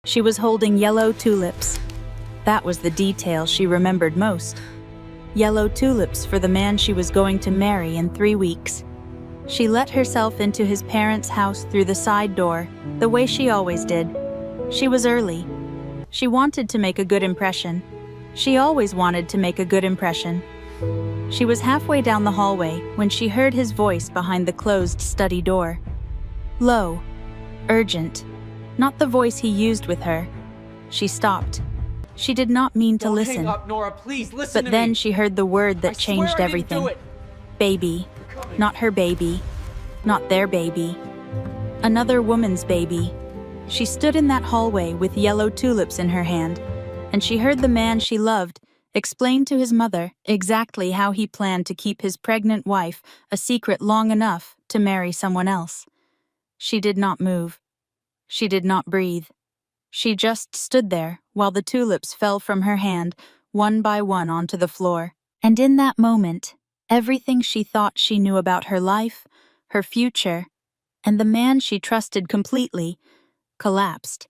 She was holding yellow tulips. That was the detail she remembered most. Yellow tulips for the man she was going to marry in 3 weeks. She let herself into his parents' house through the side door, the way she always did. She was early. She wanted to make a good impression. She always wanted to make a good impression. She was halfway down the hallway when she heard his voice behind the closed study door. Low, urgent, not the voice he used with her. She stopped. She did not mean to listen. Don't hang up, Nora, please listen But to then me. she heard the word that changed everything. Baby. Not her baby. Not their baby. Another woman's baby. She stood in that hallway with yellow tulips in her hand, and she heard the man she loved explain to his mother exactly how he planned to keep his pregnant wife a secret long enough to marry someone else. She did not move. She did not breathe. She just stood there while the tulips fell from her hand, one by one onto the floor. And in that moment, everything she thought she knew about her life, her future, and the man she trusted completely, collapsed.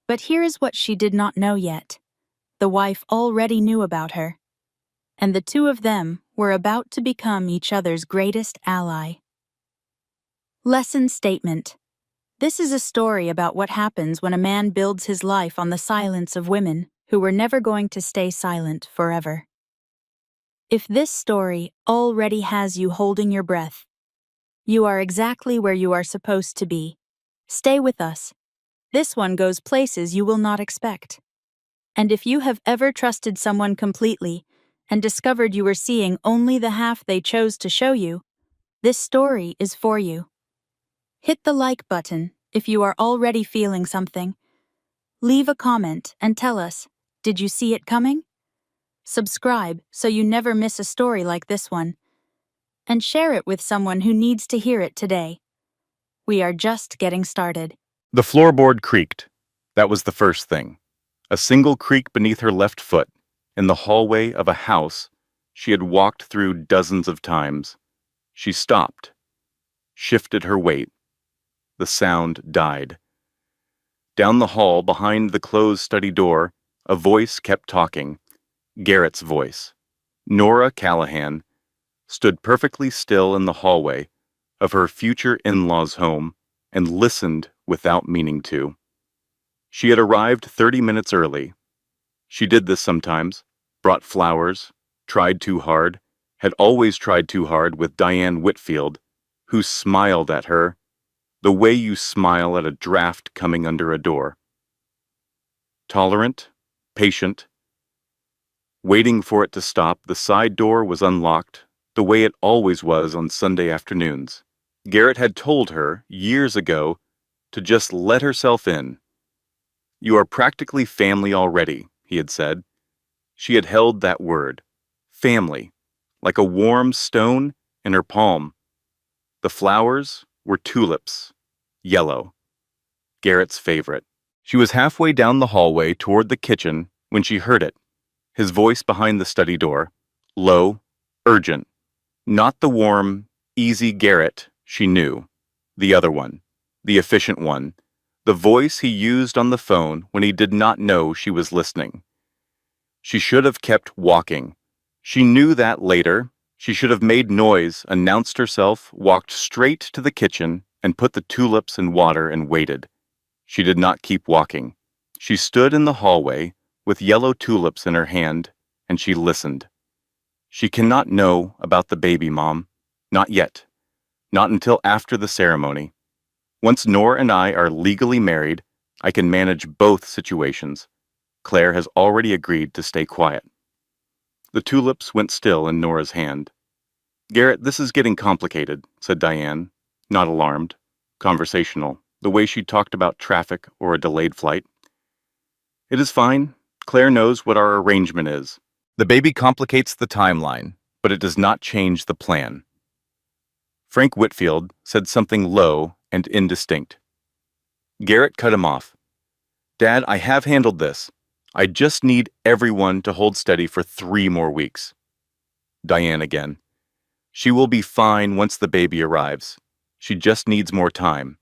But here is what she did not know yet. The wife already knew about her, and the two of them were about to become each other's greatest ally. Lesson statement. This is a story about what happens when a man builds his life on the silence of women who were never going to stay silent forever. If this story already has you holding your breath, you are exactly where you are supposed to be. Stay with us. This one goes places you will not expect. And if you have ever trusted someone completely and discovered you were seeing only the half they chose to show you, this story is for you. Hit the like button if you are already feeling something. Leave a comment and tell us, did you see it coming? Subscribe so you never miss a story like this one. And share it with someone who needs to hear it today. We are just getting started. The floorboard creaked. That was the first thing. A single creak beneath her left foot, in the hallway of a house she had walked through dozens of times. She stopped, shifted her weight. The sound died. Down the hall, behind the closed study door, a voice kept talking. Garrett's voice. Nora Callahan stood perfectly still in the hallway of her future in-laws' home and listened without meaning to. She had arrived 30 minutes early. She did this sometimes, brought flowers, tried too hard, had always tried too hard with Diane Whitfield, who smiled at her, the way you smile at a draft coming under a door. Tolerant, patient. Waiting for it to stop, the side door was unlocked, the way it always was on Sunday afternoons. Garrett had told her, years ago, to just let herself in. You are practically family already, he had said. She had held that word, family, like a warm stone in her palm. The flowers were tulips, yellow, Garrett's favorite. She was halfway down the hallway toward the kitchen when she heard it, his voice behind the study door, low, urgent. Not the warm, easy Garrett she knew, the other one, the efficient one, the voice he used on the phone when he did not know she was listening. She should have kept walking. She knew that later. She should have made noise, announced herself, walked straight to the kitchen, and put the tulips in water and waited. She did not keep walking. She stood in the hallway with yellow tulips in her hand, and she listened. She cannot know about the baby, Mom. Not yet. Not until after the ceremony. Once Nora and I are legally married, I can manage both situations. Claire has already agreed to stay quiet. The tulips went still in Nora's hand. Garrett, this is getting complicated, said Diane, not alarmed, conversational, the way she talked about traffic or a delayed flight. It is fine. Claire knows what our arrangement is. The baby complicates the timeline, but it does not change the plan. Frank Whitfield said something low and indistinct. Garrett cut him off. Dad, I have handled this. I just need everyone to hold steady for 3 more weeks. Diane again. She will be fine once the baby arrives. She just needs more time.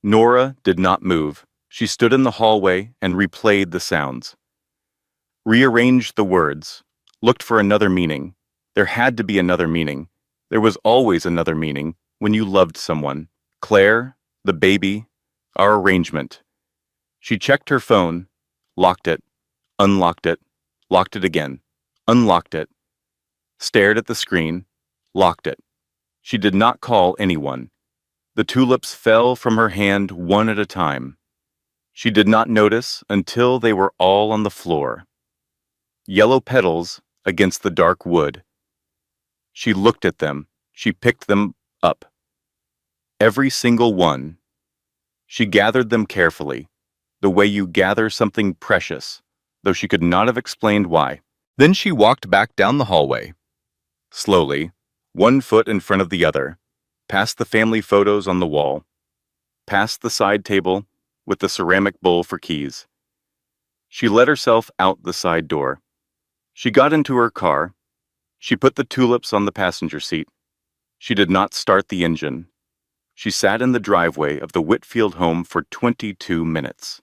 Nora did not move. She stood in the hallway and replayed the sounds. Rearranged the words, looked for another meaning. There had to be another meaning. There was always another meaning when you loved someone. Claire, the baby, our arrangement. She checked her phone, locked it, unlocked it, locked it again, unlocked it, stared at the screen, locked it. She did not call anyone. The tulips fell from her hand one at a time. She did not notice until they were all on the floor. Yellow petals against the dark wood. She looked at them. She picked them up. Every single one. She gathered them carefully, the way you gather something precious, though she could not have explained why. Then she walked back down the hallway. Slowly, one foot in front of the other, past the family photos on the wall, past the side table with the ceramic bowl for keys. She let herself out the side door. She got into her car. She put the tulips on the passenger seat. She did not start the engine. She sat in the driveway of the Whitfield home for 22 minutes.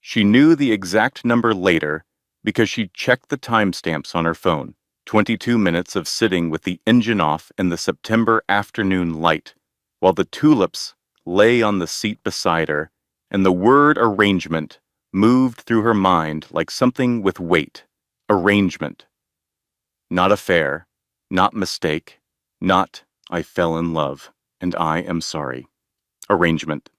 She knew the exact number later because she checked the timestamps on her phone. 22 minutes of sitting with the engine off in the September afternoon light, while the tulips lay on the seat beside her, and the word arrangement moved through her mind like something with weight. Arrangement. Not affair, not mistake, not I fell in love, and I am sorry. Arrangement.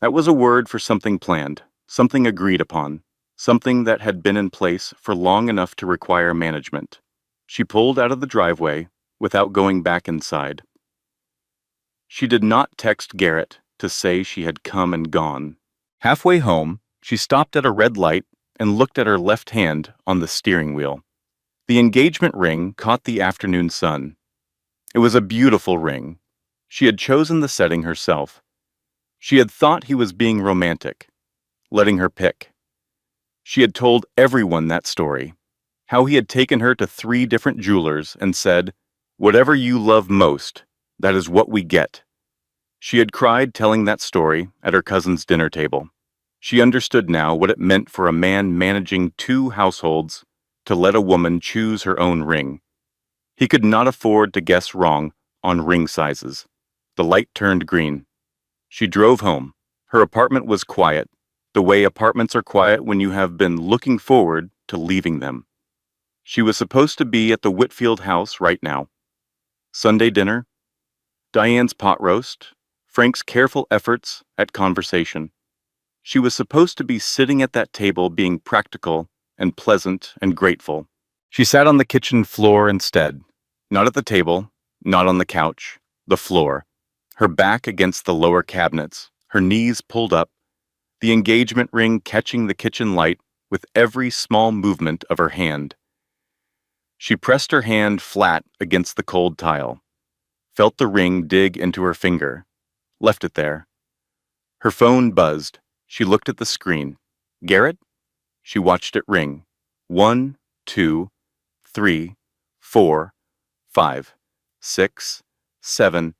That was a word for something planned, something agreed upon, something that had been in place for long enough to require management. She pulled out of the driveway without going back inside. She did not text Garrett to say she had come and gone. Halfway home, she stopped at a red light and looked at her left hand on the steering wheel. The engagement ring caught the afternoon sun. It was a beautiful ring. She had chosen the setting herself. She had thought he was being romantic, letting her pick. She had told everyone that story, how he had taken her to 3 different jewelers and said, "Whatever you love most, that is what we get." She had cried telling that story at her cousin's dinner table. She understood now what it meant for a man managing 2 households to let a woman choose her own ring. He could not afford to guess wrong on ring sizes. The light turned green. She drove home. Her apartment was quiet, the way apartments are quiet when you have been looking forward to leaving them. She was supposed to be at the Whitfield house right now. Sunday dinner, Diane's pot roast, Frank's careful efforts at conversation. She was supposed to be sitting at that table being practical and pleasant and grateful. She sat on the kitchen floor instead, not at the table, not on the couch, the floor, her back against the lower cabinets, her knees pulled up, the engagement ring catching the kitchen light with every small movement of her hand. She pressed her hand flat against the cold tile, felt the ring dig into her finger, left it there. Her phone buzzed. She looked at the screen. Garrett? She watched it ring. 1, 2, 3, 4, 5, 6, 7.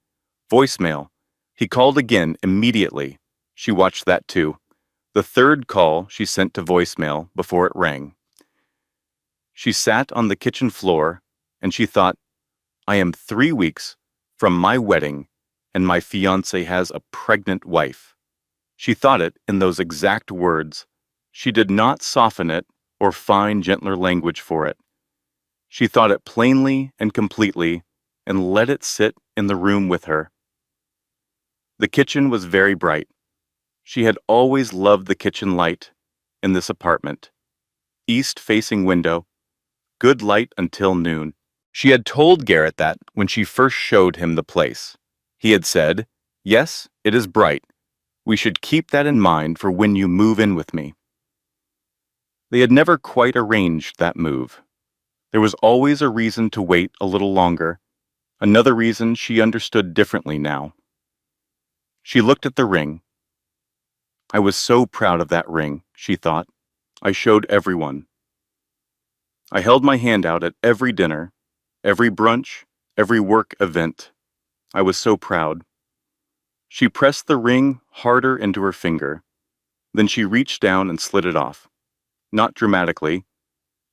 Voicemail. He called again immediately. She watched that too. The 3rd call she sent to voicemail before it rang. She sat on the kitchen floor and she thought, I am 3 weeks from my wedding and my fiancé has a pregnant wife. She thought it in those exact words. She did not soften it or find gentler language for it. She thought it plainly and completely and let it sit in the room with her. The kitchen was very bright. She had always loved the kitchen light in this apartment. East-facing window, good light until noon. She had told Garrett that when she first showed him the place. He had said, "Yes, it is bright. We should keep that in mind for when you move in with me." They had never quite arranged that move. There was always a reason to wait a little longer, another reason she understood differently now. She looked at the ring. I was so proud of that ring, she thought. I showed everyone. I held my hand out at every dinner, every brunch, every work event. I was so proud. She pressed the ring harder into her finger. Then she reached down and slid it off. Not dramatically.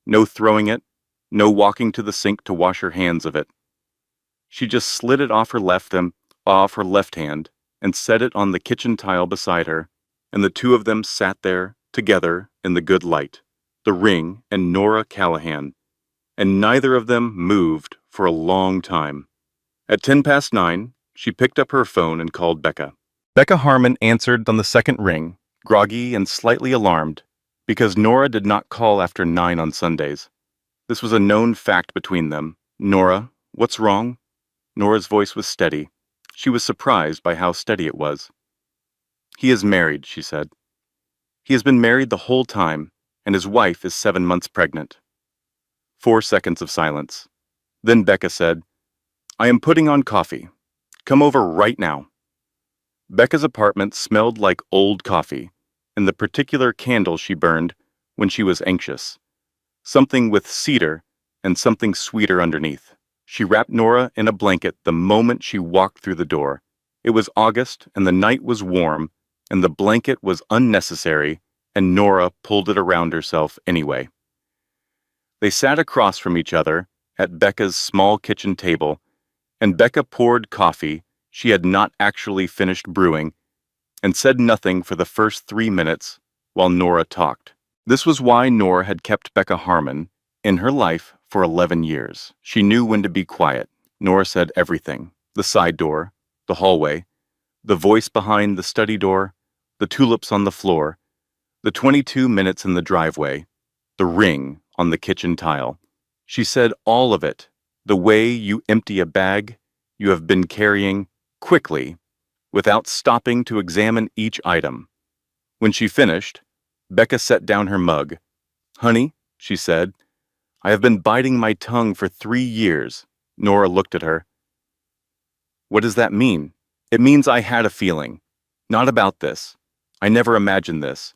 No throwing it. No walking to the sink to wash her hands of it. She just slid it off her left hand, and set it on the kitchen tile beside her, and the two of them sat there, together, in the good light, the ring and Nora Callahan, and neither of them moved for a long time. At 9:10, she picked up her phone and called Becca. Becca Harmon answered on the second ring, groggy and slightly alarmed, because Nora did not call after 9 on Sundays. This was a known fact between them. "Nora, what's wrong?" Nora's voice was steady. She was surprised by how steady it was. "He is married," she said. "He has been married the whole time, and his wife is 7 months pregnant." 4 seconds of silence. Then Becca said, "I am putting on coffee. Come over right now." Becca's apartment smelled like old coffee, and the particular candle she burned when she was anxious. Something with cedar and something sweeter underneath. She wrapped Nora in a blanket the moment she walked through the door. It was August, and the night was warm, and the blanket was unnecessary, and Nora pulled it around herself anyway. They sat across from each other at Becca's small kitchen table, and Becca poured coffee she had not actually finished brewing, and said nothing for the first 3 minutes while Nora talked. This was why Nora had kept Becca Harmon in her life for 11 years. She knew when to be quiet. Nora said everything: the side door, the hallway, the voice behind the study door, the tulips on the floor, the 22 minutes in the driveway, the ring on the kitchen tile. She said all of it, the way you empty a bag you have been carrying quickly, without stopping to examine each item. When she finished, Becca set down her mug. "Honey," she said, "I have been biting my tongue for 3 years." Nora looked at her. "What does that mean?" "It means I had a feeling. Not about this. I never imagined this.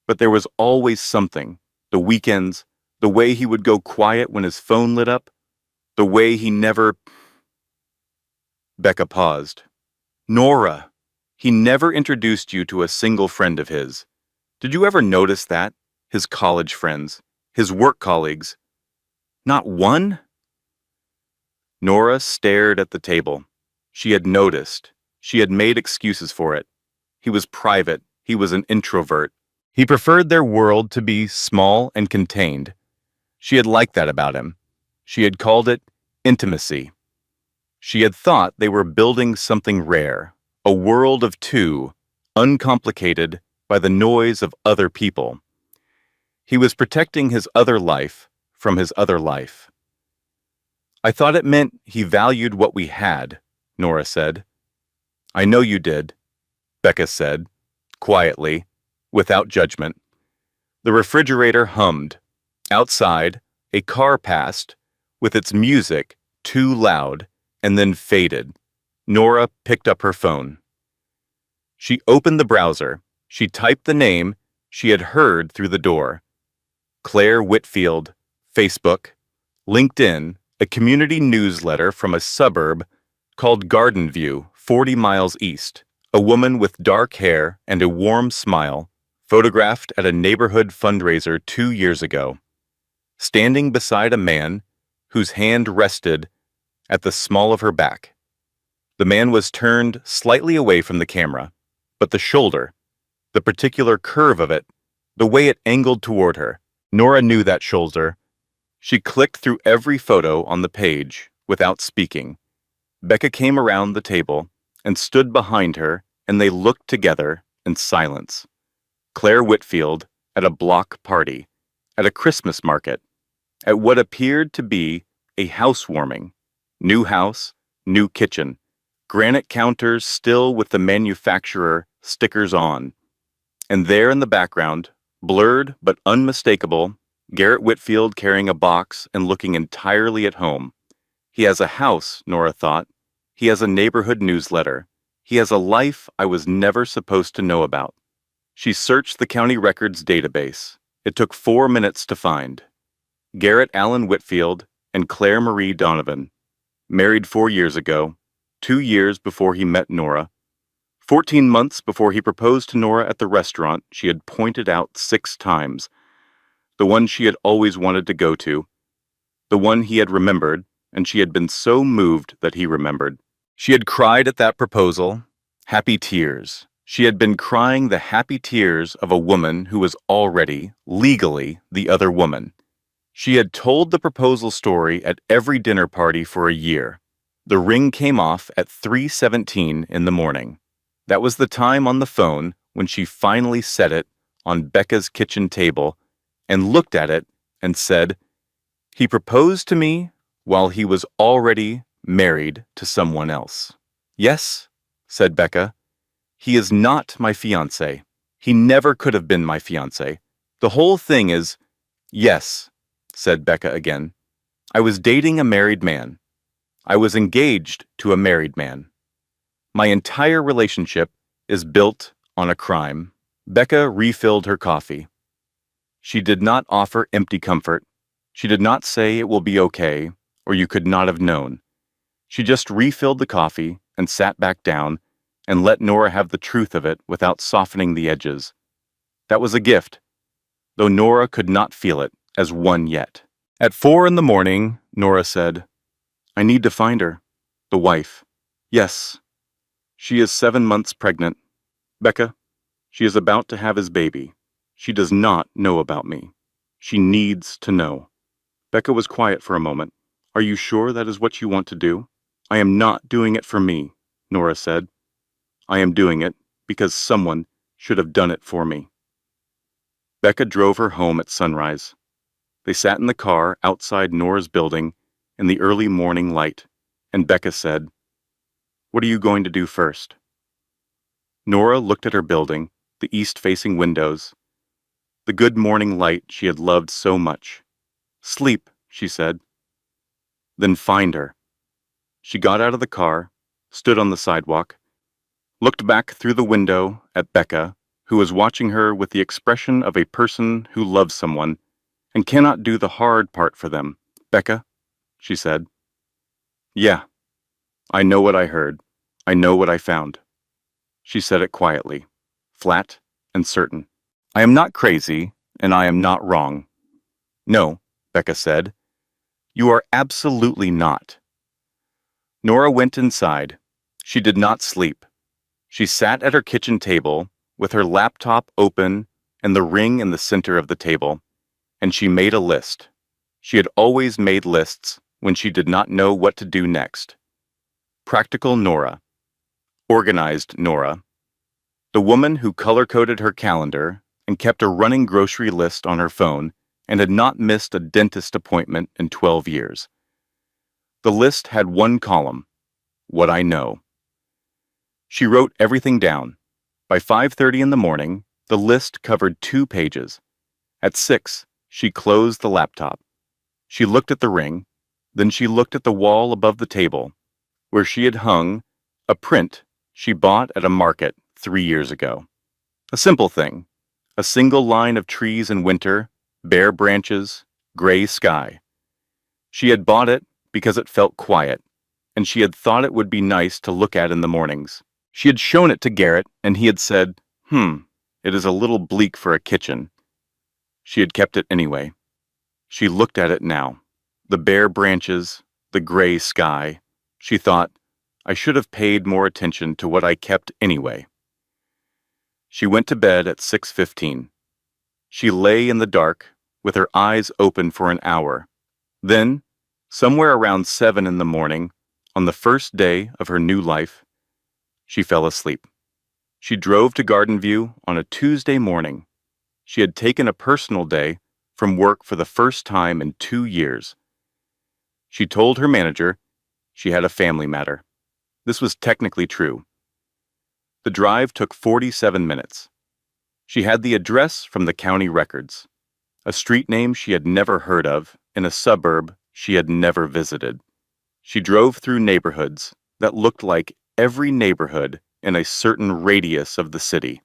But there was always something. The weekends, the way he would go quiet when his phone lit up, the way he never—" Becca paused. "Nora, he never introduced you to a single friend of his. Did you ever notice that? His college friends, his work colleagues. Not one?" Nora stared at the table. She had noticed. She had made excuses for it. He was private. He was an introvert. He preferred their world to be small and contained. She had liked that about him. She had called it intimacy. She had thought they were building something rare, a world of two, uncomplicated by the noise of other people. He was protecting his other life from his other life. "I thought it meant he valued what we had," Nora said. "I know you did," Becca said, quietly, without judgment. The refrigerator hummed. Outside, a car passed, with its music too loud, and then faded. Nora picked up her phone. She opened the browser. She typed the name she had heard through the door. Claire Whitfield, Facebook, LinkedIn, a community newsletter from a suburb called Garden View, 40 miles east. A woman with dark hair and a warm smile, photographed at a neighborhood fundraiser 2 years ago, standing beside a man whose hand rested at the small of her back. The man was turned slightly away from the camera, but the shoulder, the particular curve of it, the way it angled toward her, Nora knew that shoulder. She clicked through every photo on the page without speaking. Becca came around the table and stood behind her, and they looked together in silence. Claire Whitfield at a block party, at a Christmas market, at what appeared to be a housewarming. New house, new kitchen, granite counters still with the manufacturer stickers on. And there in the background, blurred but unmistakable, Garrett Whitfield carrying a box and looking entirely at home. He has a house, Nora thought. He has a neighborhood newsletter. He has a life I was never supposed to know about. She searched the county records database. It took 4 minutes to find. Garrett Allen Whitfield and Claire Marie Donovan. Married 4 years ago, 2 years before he met Nora. 14 months before he proposed to Nora at the restaurant she had pointed out 6 times, the one she had always wanted to go to, the one he had remembered, and she had been so moved that he remembered. She had cried at that proposal, happy tears. She had been crying the happy tears of a woman who was already, legally, the other woman. She had told the proposal story at every dinner party for a year. The ring came off at 3:17 in the morning. That was the time on the phone when she finally set it on Becca's kitchen table and looked at it and said, "He proposed to me while he was already married to someone else." "Yes," said Becca. "He is not my fiancé. He never could have been my fiancé. The whole thing is—" "Yes," said Becca again. "I was dating a married man. I was engaged to a married man. My entire relationship is built on a crime." Becca refilled her coffee. She did not offer empty comfort. She did not say it will be okay, or you could not have known. She just refilled the coffee and sat back down and let Nora have the truth of it without softening the edges. That was a gift, though Nora could not feel it as one yet. At 4 in the morning, Nora said, "I need to find her." The wife. "Yes. She is 7 months pregnant. Becca, she is about to have his baby. She does not know about me. She needs to know." Becca was quiet for a moment. "Are you sure that is what you want to do?" "I am not doing it for me," Nora said. "I am doing it because someone should have done it for me." Becca drove her home at sunrise. They sat in the car outside Nora's building in the early morning light, and Becca said, "What are you going to do first?" Nora looked at her building, the east-facing windows, the good morning light she had loved so much. "Sleep," she said. "Then find her." She got out of the car, stood on the sidewalk, looked back through the window at Becca, who was watching her with the expression of a person who loves someone and cannot do the hard part for them. "Becca," she said. "Yeah, I know what I heard. I know what I found." She said it quietly, flat and certain. "I am not crazy, and I am not wrong." "No," Becca said. "You are absolutely not." Nora went inside. She did not sleep. She sat at her kitchen table with her laptop open and the ring in the center of the table, and she made a list. She had always made lists when she did not know what to do next. Practical Nora. Organized Nora. The woman who color-coded her calendar and kept a running grocery list on her phone and had not missed a dentist appointment in 12 years. The list had one column, what I know. She wrote everything down. By 5:30 in the morning, the list covered 2 pages. At 6, she closed the laptop. She looked at the ring, then she looked at the wall above the table, where she had hung a print she bought at a market 3 years ago. A simple thing, a single line of trees in winter, bare branches, gray sky. She had bought it because it felt quiet, and she had thought it would be nice to look at in the mornings. She had shown it to Garrett, and he had said, "It is a little bleak for a kitchen." She had kept it anyway. She looked at it now. The bare branches, the gray sky. She thought, I should have paid more attention to what I kept anyway. She went to bed at 6:15. She lay in the dark, with her eyes open for an hour. Then, somewhere around 7 in the morning, on the first day of her new life, she fell asleep. She drove to Garden View on a Tuesday morning. She had taken a personal day from work for the first time in 2 years. She told her manager she had a family matter. This was technically true. The drive took 47 minutes. She had the address from the county records, a street name she had never heard of in a suburb she had never visited. She drove through neighborhoods that looked like every neighborhood in a certain radius of the city.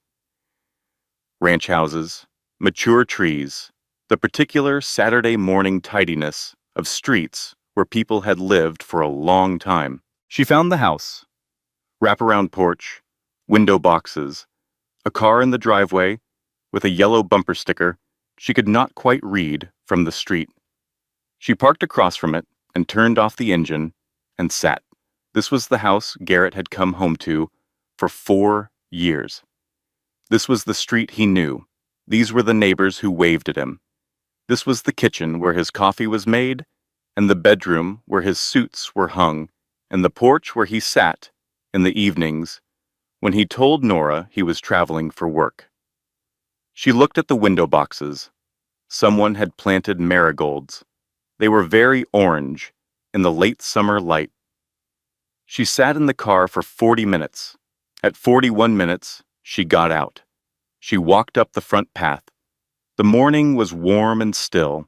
Ranch houses, mature trees, the particular Saturday morning tidiness of streets where people had lived for a long time. She found the house. Wraparound porch, window boxes, a car in the driveway with a yellow bumper sticker she could not quite read from the street. She parked across from it and turned off the engine and sat. This was the house Garrett had come home to for 4 years. This was the street he knew. These were the neighbors who waved at him. This was the kitchen where his coffee was made, and the bedroom where his suits were hung, and the porch where he sat in the evenings when he told Nora he was traveling for work. She looked at the window boxes. Someone had planted marigolds. They were very orange in the late summer light. She sat in the car for 40 minutes. At 41 minutes, she got out. She walked up the front path. The morning was warm and still.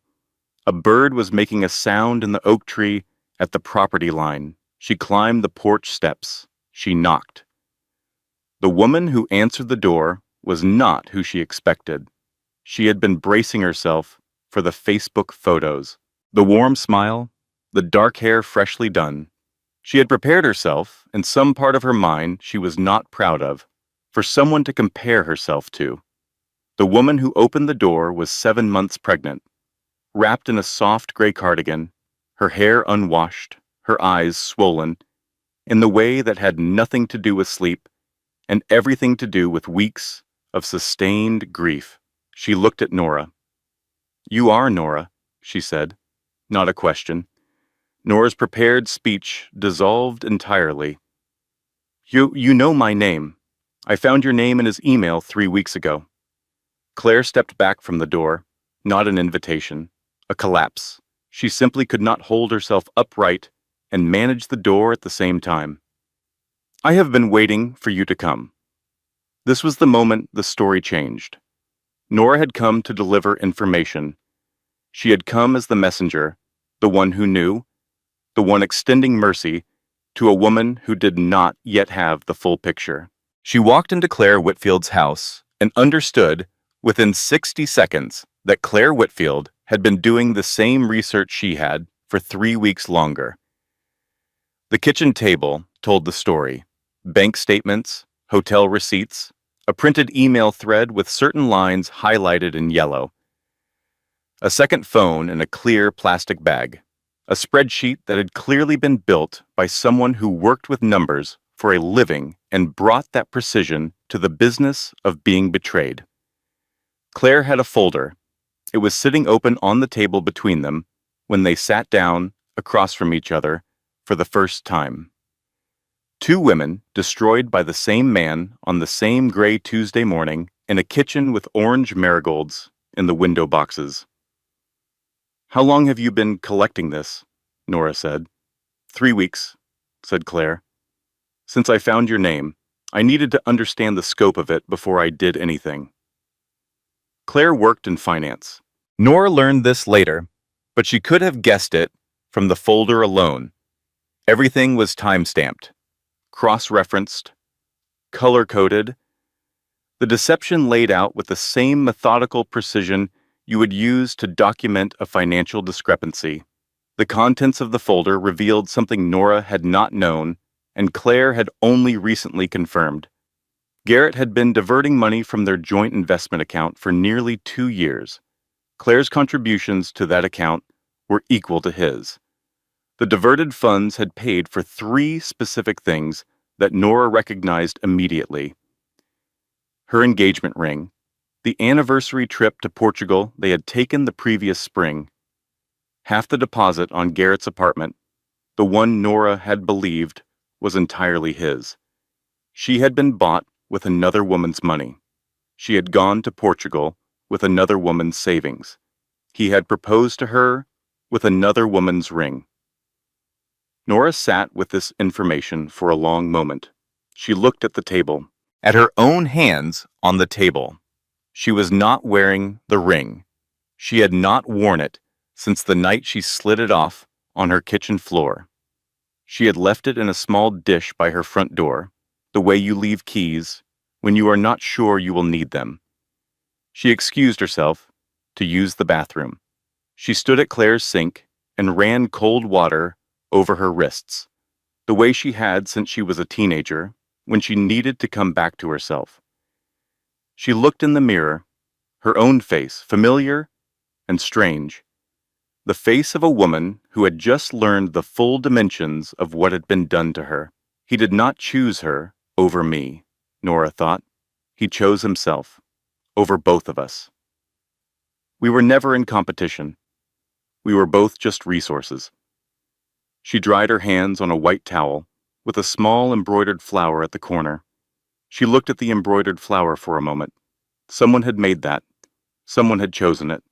A bird was making a sound in the oak tree at the property line. She climbed the porch steps. She knocked. The woman who answered the door was not who she expected. She had been bracing herself for the Facebook photos. The warm smile, the dark hair freshly done. She had prepared herself, in some part of her mind she was not proud of, for someone to compare herself to. The woman who opened the door was 7 months pregnant, wrapped in a soft gray cardigan, her hair unwashed, her eyes swollen, in the way that had nothing to do with sleep and everything to do with weeks of sustained grief. She looked at Nora. "You are Nora," she said, not a question. Nora's prepared speech dissolved entirely. You know my name. I found your name in his email 3 weeks ago." Claire stepped back from the door, not an invitation, a collapse. She simply could not hold herself upright and manage the door at the same time. "I have been waiting for you to come." This was the moment the story changed. Nora had come to deliver information. She had come as the messenger, the one who knew, the one extending mercy to a woman who did not yet have the full picture. She walked into Claire Whitfield's house and understood within 60 seconds that Claire Whitfield had been doing the same research she had for 3 weeks longer. The kitchen table told the story. Bank statements, hotel receipts, a printed email thread with certain lines highlighted in yellow, a second phone in a clear plastic bag, a spreadsheet that had clearly been built by someone who worked with numbers for a living and brought that precision to the business of being betrayed. Claire had a folder. It was sitting open on the table between them when they sat down across from each other for the first time. 2 women destroyed by the same man on the same gray Tuesday morning in a kitchen with orange marigolds in the window boxes. "How long have you been collecting this?" Nora said. 3 weeks, said Claire. "Since I found your name, I needed to understand the scope of it before I did anything." Claire worked in finance. Nora learned this later, but she could have guessed it from the folder alone. Everything was time-stamped, cross-referenced, color-coded. The deception laid out with the same methodical precision you would use to document a financial discrepancy. The contents of the folder revealed something Nora had not known and Claire had only recently confirmed. Garrett had been diverting money from their joint investment account for nearly 2 years. Claire's contributions to that account were equal to his. The diverted funds had paid for 3 specific things that Nora recognized immediately: her engagement ring, the anniversary trip to Portugal they had taken the previous spring, half the deposit on Garrett's apartment, the one Nora had believed was entirely his. She had been bought with another woman's money. She had gone to Portugal with another woman's savings. He had proposed to her with another woman's ring. Nora sat with this information for a long moment. She looked at the table, at her own hands on the table. She was not wearing the ring. She had not worn it since the night she slid it off on her kitchen floor. She had left it in a small dish by her front door, the way you leave keys when you are not sure you will need them. She excused herself to use the bathroom. She stood at Claire's sink and ran cold water over her wrists, the way she had since she was a teenager, when she needed to come back to herself. She looked in the mirror, her own face, familiar and strange. The face of a woman who had just learned the full dimensions of what had been done to her. He did not choose her over me, Nora thought. He chose himself over both of us. We were never in competition. We were both just resources. She dried her hands on a white towel with a small embroidered flower at the corner. She looked at the embroidered flower for a moment. Someone had made that. Someone had chosen it.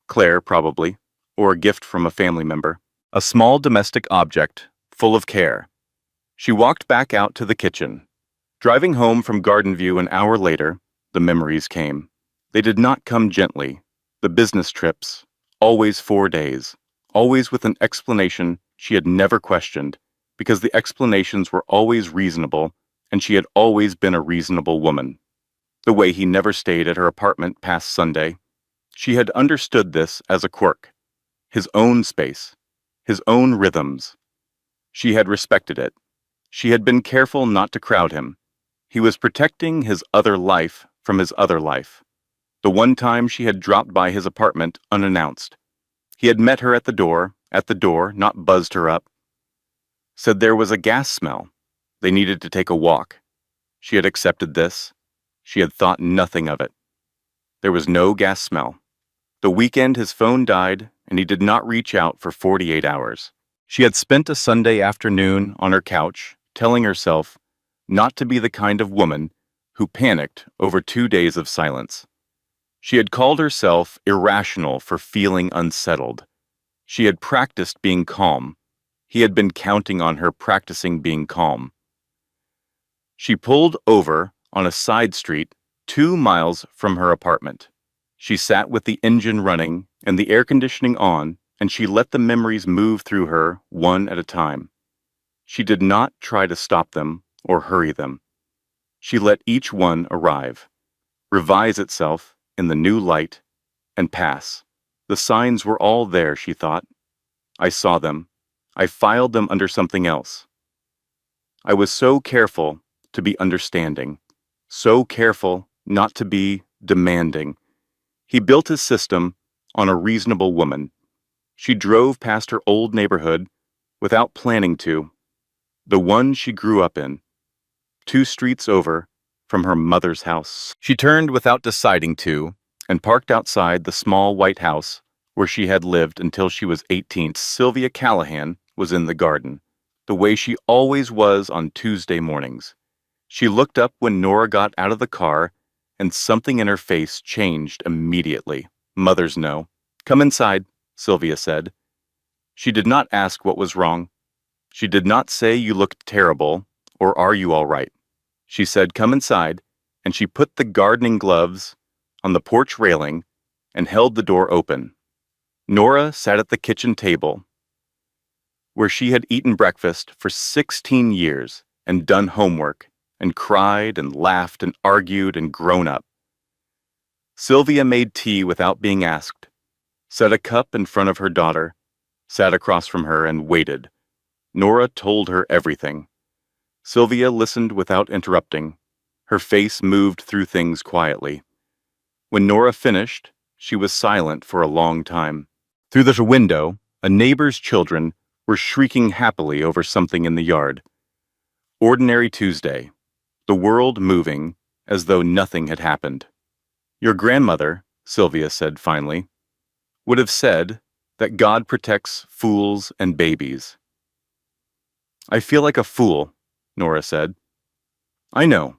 Claire, probably, or a gift from a family member. A small domestic object, full of care. She walked back out to the kitchen. Driving home from Garden View an hour later, the memories came. They did not come gently. The business trips, always 4 days, always with an explanation she had never questioned, because the explanations were always reasonable, and she had always been a reasonable woman. The way he never stayed at her apartment past Sunday. She had understood this as a quirk. His own space, his own rhythms. She had respected it. She had been careful not to crowd him. He was protecting his other life from his other life. The one time she had dropped by his apartment unannounced. He had met her at the door, not buzzed her up. Said there was a gas smell. They needed to take a walk. She had accepted this. She had thought nothing of it. There was no gas smell. The weekend his phone died, and he did not reach out for 48 hours. She had spent a Sunday afternoon on her couch, telling herself not to be the kind of woman who panicked over 2 days of silence. She had called herself irrational for feeling unsettled. She had practiced being calm. He had been counting on her practicing being calm. She pulled over on a side street 2 miles from her apartment. She sat with the engine running and the air conditioning on, and she let the memories move through her one at a time. She did not try to stop them or hurry them. She let each one arrive, revise itself in the new light, and pass. The signs were all there, she thought. I saw them. I filed them under something else. I was so careful to be understanding, so careful not to be demanding. He built his system on a reasonable woman. She drove past her old neighborhood without planning to, the one she grew up in, 2 streets over from her mother's house. She turned without deciding to and parked outside the small white house where she had lived until she was 18. Sylvia Callahan was in the garden, the way she always was on Tuesday mornings. She looked up when Nora got out of the car, and something in her face changed immediately. Mothers know. Come inside, Sylvia said. She did not ask what was wrong. She did not say you looked terrible, or are you all right. She said come inside, and she put the gardening gloves on the porch railing and held the door open. Nora sat at the kitchen table, where she had eaten breakfast for 16 years and done homework, and cried and laughed and argued and grown up. Sylvia made tea without being asked, set a cup in front of her daughter, sat across from her and waited. Nora told her everything. Sylvia listened without interrupting. Her face moved through things quietly. When Nora finished, she was silent for a long time. Through the window, a neighbor's children were shrieking happily over something in the yard. Ordinary Tuesday. The world moving as though nothing had happened. Your grandmother, Sylvia said finally, would have said that God protects fools and babies. I feel like a fool, Nora said. I know.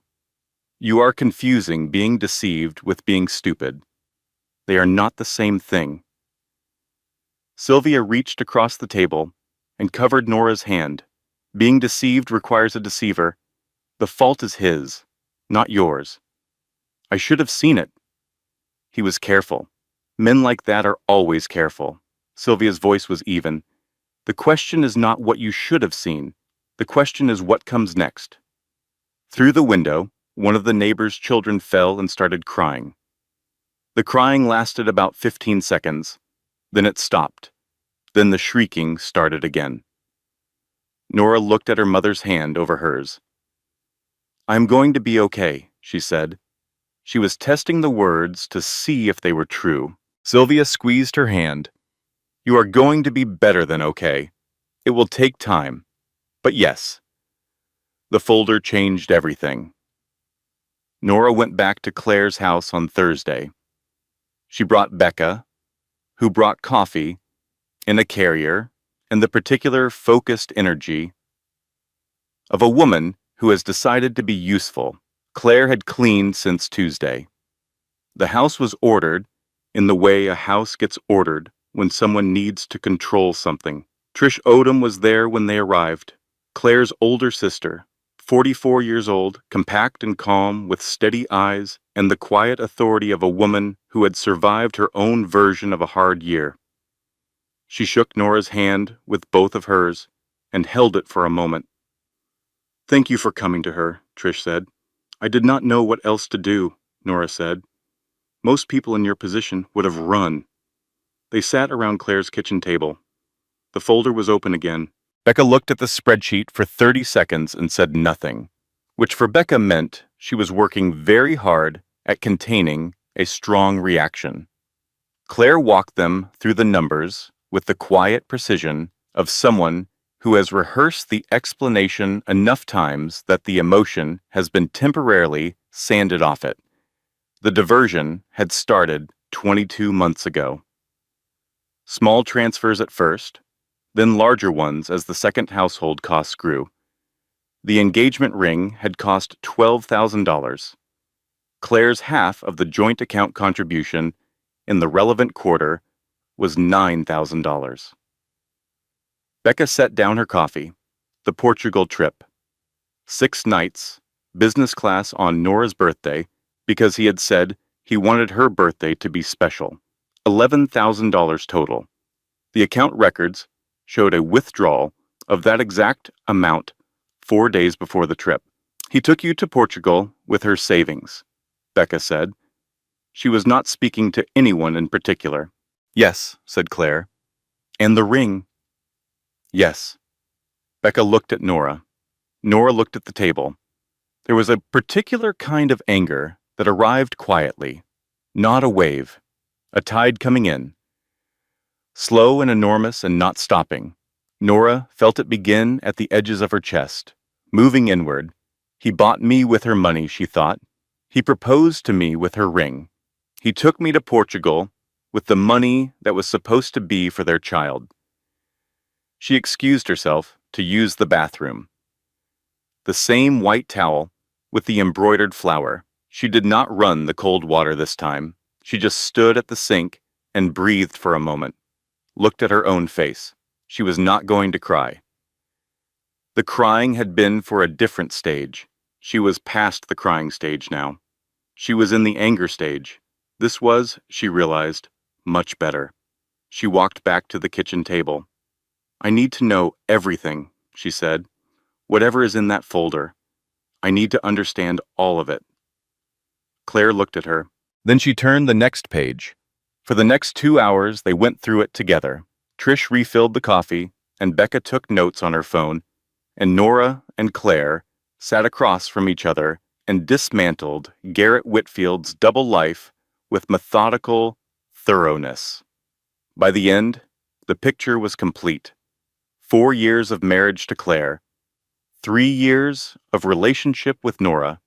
You are confusing being deceived with being stupid. They are not the same thing. Sylvia reached across the table and covered Nora's hand. Being deceived requires a deceiver. The fault is his, not yours. I should have seen it. He was careful. Men like that are always careful. Sylvia's voice was even. The question is not what you should have seen. The question is what comes next. Through the window, one of the neighbor's children fell and started crying. The crying lasted about 15 seconds. Then it stopped. Then the shrieking started again. Nora looked at her mother's hand over hers. "I'm going to be okay," she said. She was testing the words to see if they were true. Sylvia squeezed her hand. "You are going to be better than okay. It will take time. But yes." The folder changed everything. Nora went back to Claire's house on Thursday. She brought Becca, who brought coffee in a carrier and the particular focused energy of a woman who has decided to be useful. Claire had cleaned since Tuesday. The house was ordered in the way a house gets ordered when someone needs to control something. Trish Odom was there when they arrived. Claire's older sister, 44 years old, compact and calm, with steady eyes and the quiet authority of a woman who had survived her own version of a hard year. She shook Nora's hand with both of hers and held it for a moment. "Thank you for coming to her," Trish said. "I did not know what else to do," Nora said. "Most people in your position would have run." They sat around Claire's kitchen table. The folder was open again. Becca looked at the spreadsheet for 30 seconds and said nothing, which for Becca meant she was working very hard at containing a strong reaction. Claire walked them through the numbers with the quiet precision of someone who has rehearsed the explanation enough times that the emotion has been temporarily sanded off it. The diversion had started 22 months ago. Small transfers at first, then larger ones as the second household costs grew. The engagement ring had cost $12,000. Claire's half of the joint account contribution in the relevant quarter was $9,000. Becca set down her coffee. The Portugal trip. 6 nights, business class on Nora's birthday, because he had said he wanted her birthday to be special. $11,000 total. The account records showed a withdrawal of that exact amount 4 days before the trip. "He took you to Portugal with her savings," Becca said. She was not speaking to anyone in particular. "Yes," said Claire. "And the ring." "Yes." Becca looked at Nora. Nora looked at the table. There was a particular kind of anger that arrived quietly, not a wave, a tide coming in. Slow and enormous and not stopping. Nora felt it begin at the edges of her chest, moving inward. "He bought me with her money," she thought. "He proposed to me with her ring. He took me to Portugal with the money that was supposed to be for their child." She excused herself to use the bathroom. The same white towel with the embroidered flower. She did not run the cold water this time. She just stood at the sink and breathed for a moment, looked at her own face. She was not going to cry. The crying had been for a different stage. She was past the crying stage now. She was in the anger stage. This was, she realized, much better. She walked back to the kitchen table. "I need to know everything," she said. "Whatever is in that folder. I need to understand all of it." Claire looked at her. Then she turned the next page. For the next 2 hours, they went through it together. Trish refilled the coffee, and Becca took notes on her phone, and Nora and Claire sat across from each other and dismantled Garrett Whitfield's double life with methodical thoroughness. By the end, the picture was complete. 4 years of marriage to Claire, 3 years of relationship with Nora,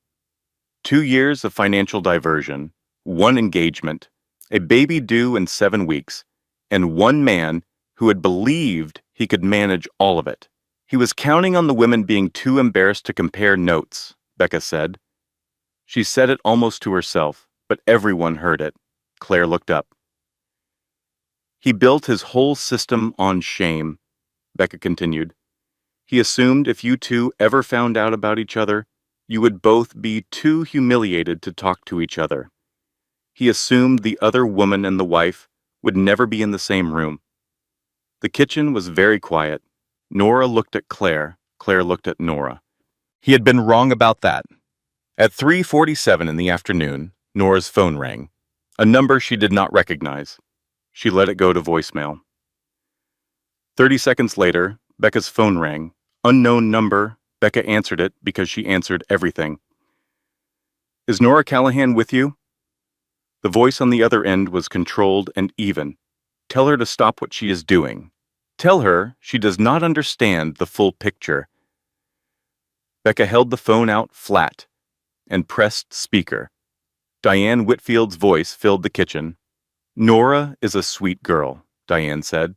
2 years of financial diversion, 1 engagement, a baby due in 7 weeks, and 1 man who had believed he could manage all of it. He was counting on the women being too embarrassed to compare notes, Becca said. She said it almost to herself, but everyone heard it. Claire looked up. "He built his whole system on shame," Becca continued. "He assumed if you two ever found out about each other, you would both be too humiliated to talk to each other. He assumed the other woman and the wife would never be in the same room." The kitchen was very quiet. Nora looked at Claire. Claire looked at Nora. He had been wrong about that. At 3:47 in the afternoon, Nora's phone rang. A number she did not recognize. She let it go to voicemail. 30 seconds later, Becca's phone rang. Unknown number. Becca answered it because she answered everything. Is Nora Callahan with you? The voice on the other end was controlled and even. Tell her to stop what she is doing. Tell her she does not understand the full picture. Becca held the phone out flat and pressed speaker. Diane Whitfield's voice filled the kitchen. Nora is a sweet girl, Diane said.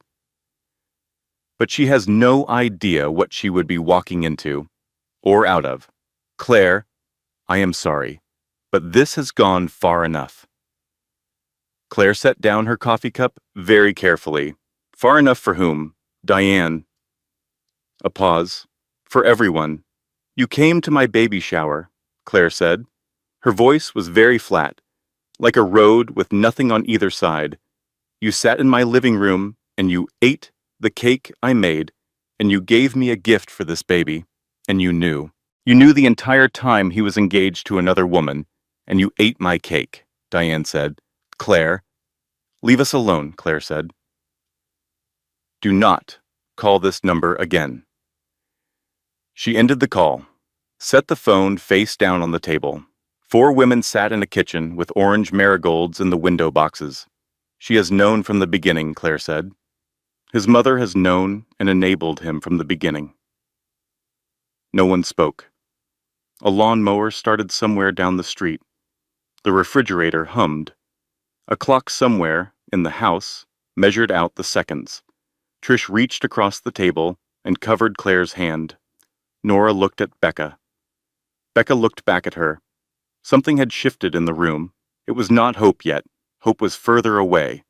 But she has no idea what she would be walking into, or out of. Claire, I am sorry, but this has gone far enough. Claire set down her coffee cup very carefully. Far enough for whom? Diane. A pause. For everyone. You came to my baby shower, Claire said. Her voice was very flat, like a road with nothing on either side. You sat in my living room, and you ate the cake I made, and you gave me a gift for this baby, and you knew. You knew the entire time he was engaged to another woman, and you ate my cake, Diane said. Claire. Leave us alone, Claire said. Do not call this number again. She ended the call, set the phone face down on the table. 4 women sat in a kitchen with orange marigolds in the window boxes. She has known from the beginning, Claire said. His mother has known and enabled him from the beginning. No one spoke. A lawnmower started somewhere down the street. The refrigerator hummed. A clock somewhere in the house measured out the seconds. Trish reached across the table and covered Claire's hand. Nora looked at Becca. Becca looked back at her. Something had shifted in the room. It was not Hope yet. Hope was further away.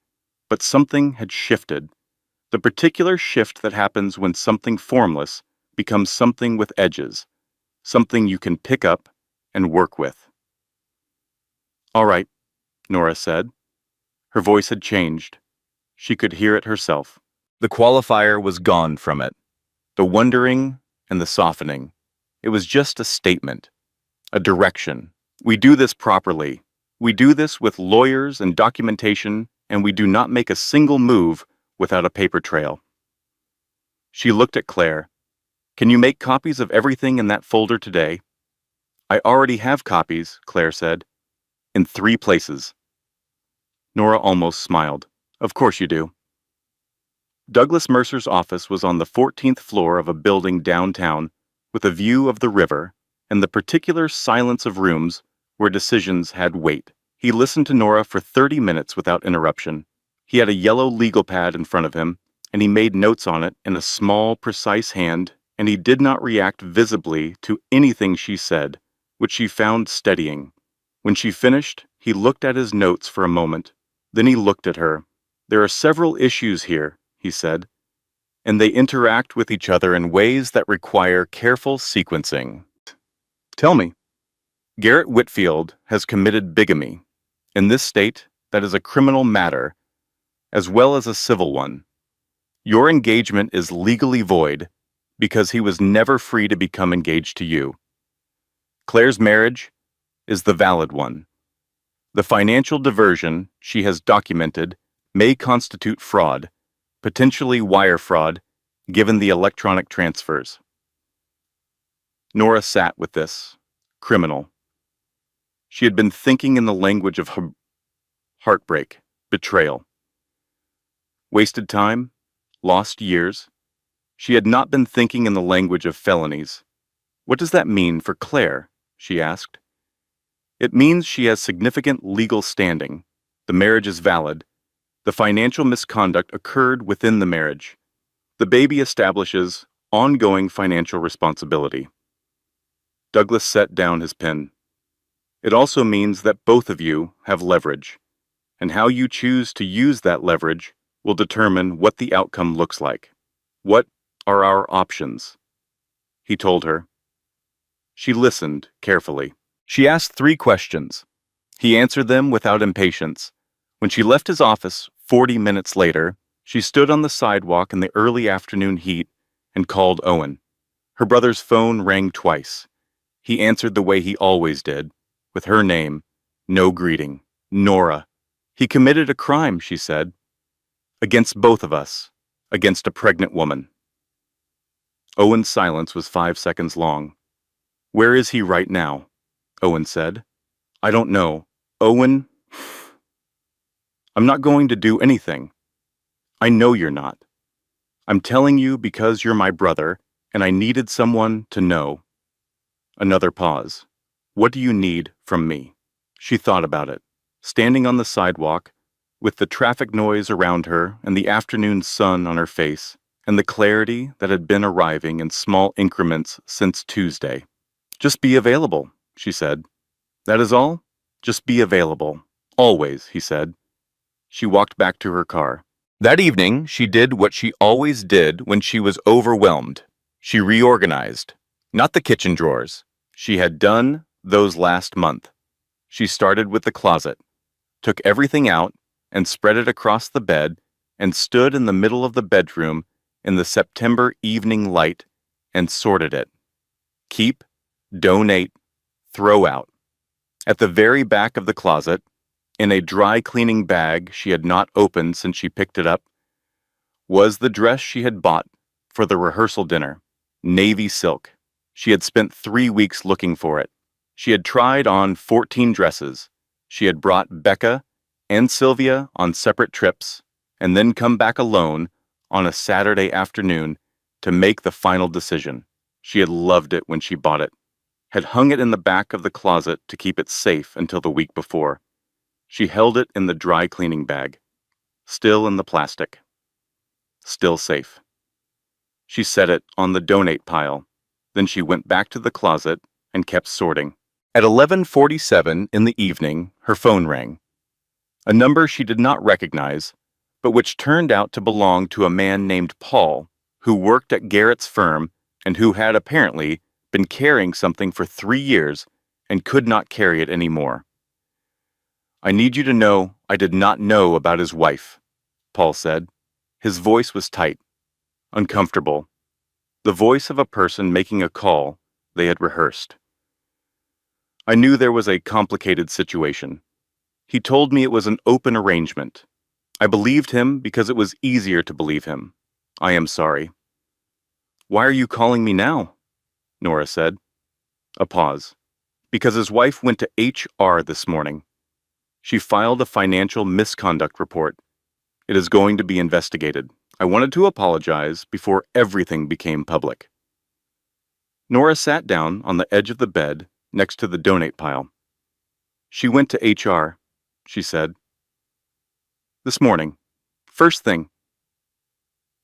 But something had shifted. The particular shift that happens when something formless becomes something with edges. Something you can pick up and work with. All right, Nora said. Her voice had changed. She could hear it herself. The qualifier was gone from it. The wondering and the softening. It was just a statement. A direction. We do this properly. We do this with lawyers and documentation, and we do not make a single move without a paper trail. She looked at Claire. Can you make copies of everything in that folder today? I already have copies, Claire said. In 3 places. Nora almost smiled. Of course you do. Douglas Mercer's office was on the 14th floor of a building downtown with a view of the river and the particular silence of rooms where decisions had weight. He listened to Nora for 30 minutes without interruption. He had a yellow legal pad in front of him, and he made notes on it in a small, precise hand, and he did not react visibly to anything she said, which she found steadying. When she finished, he looked at his notes for a moment. Then he looked at her. There are several issues here, he said, and they interact with each other in ways that require careful sequencing. Tell me. Garrett Whitfield has committed bigamy. In this state, that is a criminal matter, as well as a civil one. Your engagement is legally void because he was never free to become engaged to you. Claire's marriage is the valid one. The financial diversion she has documented may constitute fraud, potentially wire fraud, given the electronic transfers. Nora sat with this. Criminal. She had been thinking in the language of heartbreak, betrayal. Wasted time, lost years. She had not been thinking in the language of felonies. What does that mean for Claire? She asked. It means she has significant legal standing. The marriage is valid. The financial misconduct occurred within the marriage. The baby establishes ongoing financial responsibility. Douglas set down his pen. It also means that both of you have leverage, and how you choose to use that leverage will determine what the outcome looks like. What are our options? He told her. She listened carefully. She asked 3 questions. He answered them without impatience. When she left his office 40 minutes later, she stood on the sidewalk in the early afternoon heat and called Owen. Her brother's phone rang twice. He answered the way he always did, with her name, no greeting. Nora. He committed a crime, she said. Against both of us. Against a pregnant woman. Owen's silence was 5 seconds long. Where is he right now? Owen said. I don't know. Owen, I'm not going to do anything. I know you're not. I'm telling you because you're my brother, and I needed someone to know. Another pause. What do you need from me? She thought about it, standing on the sidewalk, with the traffic noise around her and the afternoon sun on her face, and the clarity that had been arriving in small increments since Tuesday. Just be available, she said. That is all? Just be available. Always, he said. She walked back to her car. That evening, she did what she always did when she was overwhelmed. She reorganized. Not the kitchen drawers. She had done those last month. She started with the closet, took everything out, and spread it across the bed, and stood in the middle of the bedroom in the September evening light and sorted it. Keep, donate, throw out. At the very back of the closet, in a dry cleaning bag she had not opened since she picked it up, was the dress she had bought for the rehearsal dinner, navy silk. She had spent 3 weeks looking for it. She had tried on 14 dresses. She had brought Becca and Sylvia on separate trips, and then come back alone on a Saturday afternoon to make the final decision. She had loved it when she bought it, had hung it in the back of the closet to keep it safe until the week before. She held it in the dry cleaning bag, still in the plastic, still safe. She set it on the donate pile. Then she went back to the closet and kept sorting. At 11:47 in the evening, her phone rang. A number she did not recognize, but which turned out to belong to a man named Paul, who worked at Garrett's firm and who had apparently been carrying something for 3 years and could not carry it anymore. I need you to know I did not know about his wife, Paul said. His voice was tight, uncomfortable, the voice of a person making a call they had rehearsed. I knew there was a complicated situation. He told me it was an open arrangement. I believed him because it was easier to believe him. I am sorry. Why are you calling me now? Nora said. A pause. Because his wife went to HR this morning. She filed a financial misconduct report. It is going to be investigated. I wanted to apologize before everything became public. Nora sat down on the edge of the bed next to the donate pile. She went to HR, she said. This morning. First thing.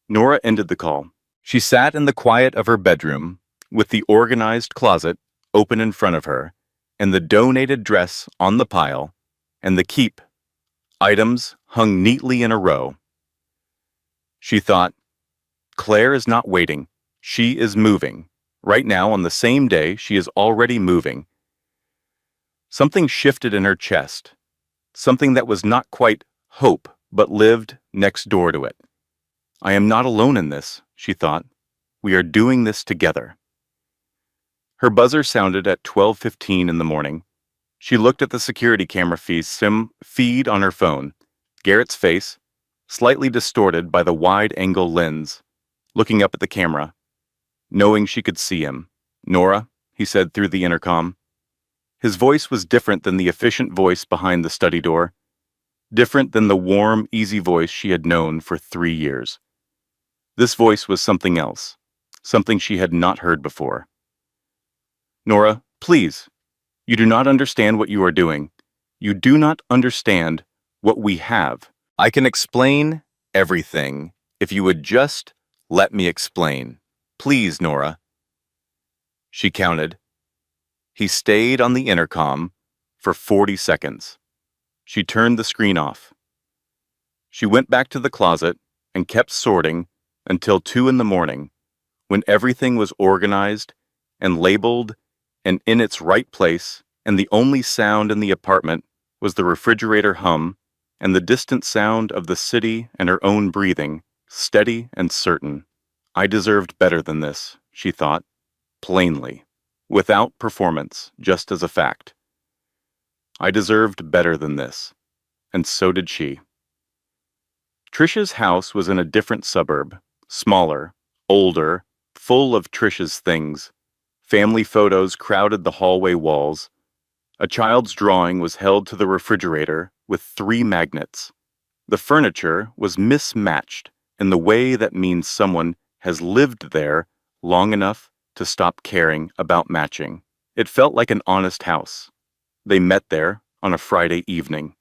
Nora ended the call. She sat in the quiet of her bedroom, with the organized closet open in front of her, and the donated dress on the pile, and the keep items hung neatly in a row. She thought, Claire is not waiting. She is moving. Right now, on the same day, she is already moving. Something shifted in her chest. Something that was not quite hope, but lived next door to it. I am not alone in this, she thought. We are doing this together. Her buzzer sounded at 12:15 in the morning. She looked at the security camera feed on her phone. Garrett's face, slightly distorted by the wide-angle lens, looking up at the camera, knowing she could see him. Nora, he said through the intercom. His voice was different than the efficient voice behind the study door, different than the warm, easy voice she had known for 3 years. This voice was something else, something she had not heard before. Nora, please. You do not understand what you are doing. You do not understand what we have. I can explain everything if you would just let me explain. Please, Nora. She counted. He stayed on the intercom for 40 seconds. She turned the screen off. She went back to the closet and kept sorting until 2 in the morning, when everything was organized and labeled and in its right place, and the only sound in the apartment was the refrigerator hum and the distant sound of the city and her own breathing, steady and certain. I deserved better than this, she thought, plainly, without performance, just as a fact. I deserved better than this, and so did she. Trisha's house was in a different suburb, smaller, older, full of Trisha's things. Family photos crowded the hallway walls. A child's drawing was held to the refrigerator with 3 magnets. The furniture was mismatched in the way that means someone has lived there long enough to stop caring about matching. It felt like an honest house. They met there on a Friday evening.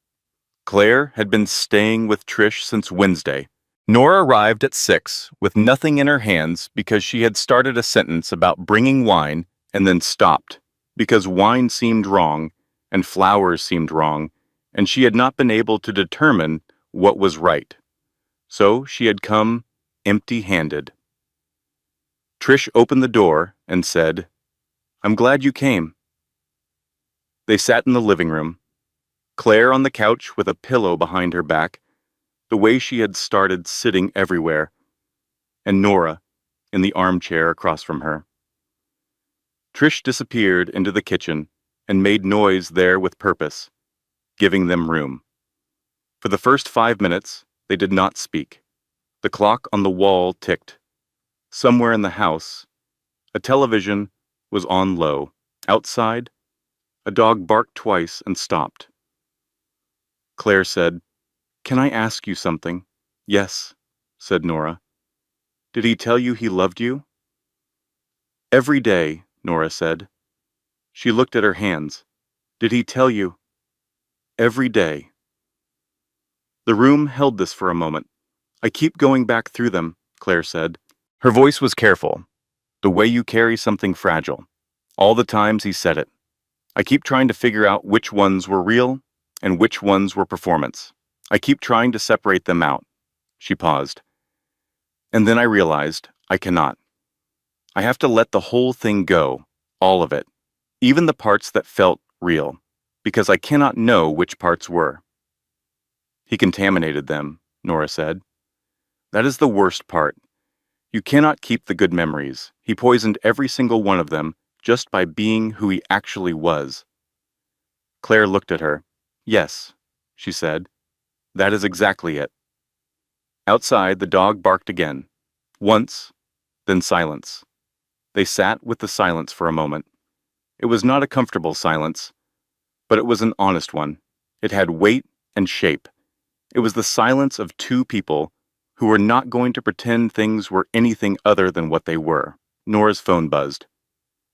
Claire had been staying with Trish since Wednesday. Nora arrived at 6 with nothing in her hands because she had started a sentence about bringing wine and then stopped because wine seemed wrong and flowers seemed wrong, and she had not been able to determine what was right. So she had come empty-handed. Trish opened the door and said, "I'm glad you came." They sat in the living room, Claire on the couch with a pillow behind her back, the way she had started sitting everywhere, and Nora in the armchair across from her. Trish disappeared into the kitchen and made noise there with purpose, giving them room. For the first 5 minutes, they did not speak. The clock on the wall ticked. Somewhere in the house, a television was on low. Outside, a dog barked twice and stopped. Claire said, "Can I ask you something?" "Yes," said Nora. "Did he tell you he loved you?" "Every day," Nora said. She looked at her hands. "Did he tell you?" "Every day." The room held this for a moment. "I keep going back through them," Claire said. Her voice was careful, the way you carry something fragile. All the times he said it. "I keep trying to figure out which ones were real and which ones were performance. I keep trying to separate them out." She paused. "And then I realized I cannot. I have to let the whole thing go, all of it, even the parts that felt real, because I cannot know which parts were." "He contaminated them," Nora said. "That is the worst part. You cannot keep the good memories. He poisoned every single one of them just by being who he actually was." Claire looked at her. "Yes," she said. "That is exactly it." Outside, the dog barked again. Once, then silence. They sat with the silence for a moment. It was not a comfortable silence, but it was an honest one. It had weight and shape. It was the silence of 2 people who were not going to pretend things were anything other than what they were. Nora's phone buzzed.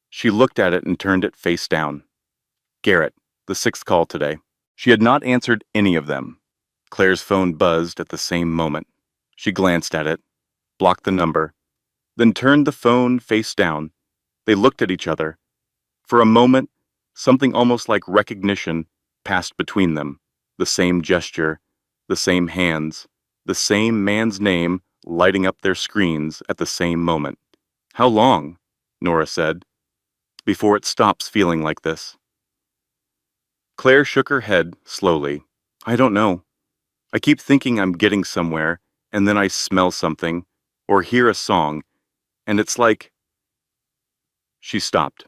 She looked at it and turned it face down. Garrett, the 6th call today. She had not answered any of them. Claire's phone buzzed at the same moment. She glanced at it, blocked the number, then turned the phone face down. They looked at each other. For a moment, something almost like recognition passed between them. The same gesture, the same hands, the same man's name lighting up their screens at the same moment. "How long?" Nora said. "Before it stops feeling like this?" Claire shook her head slowly. "I don't know. I keep thinking I'm getting somewhere, and then I smell something, or hear a song, and it's like—" She stopped.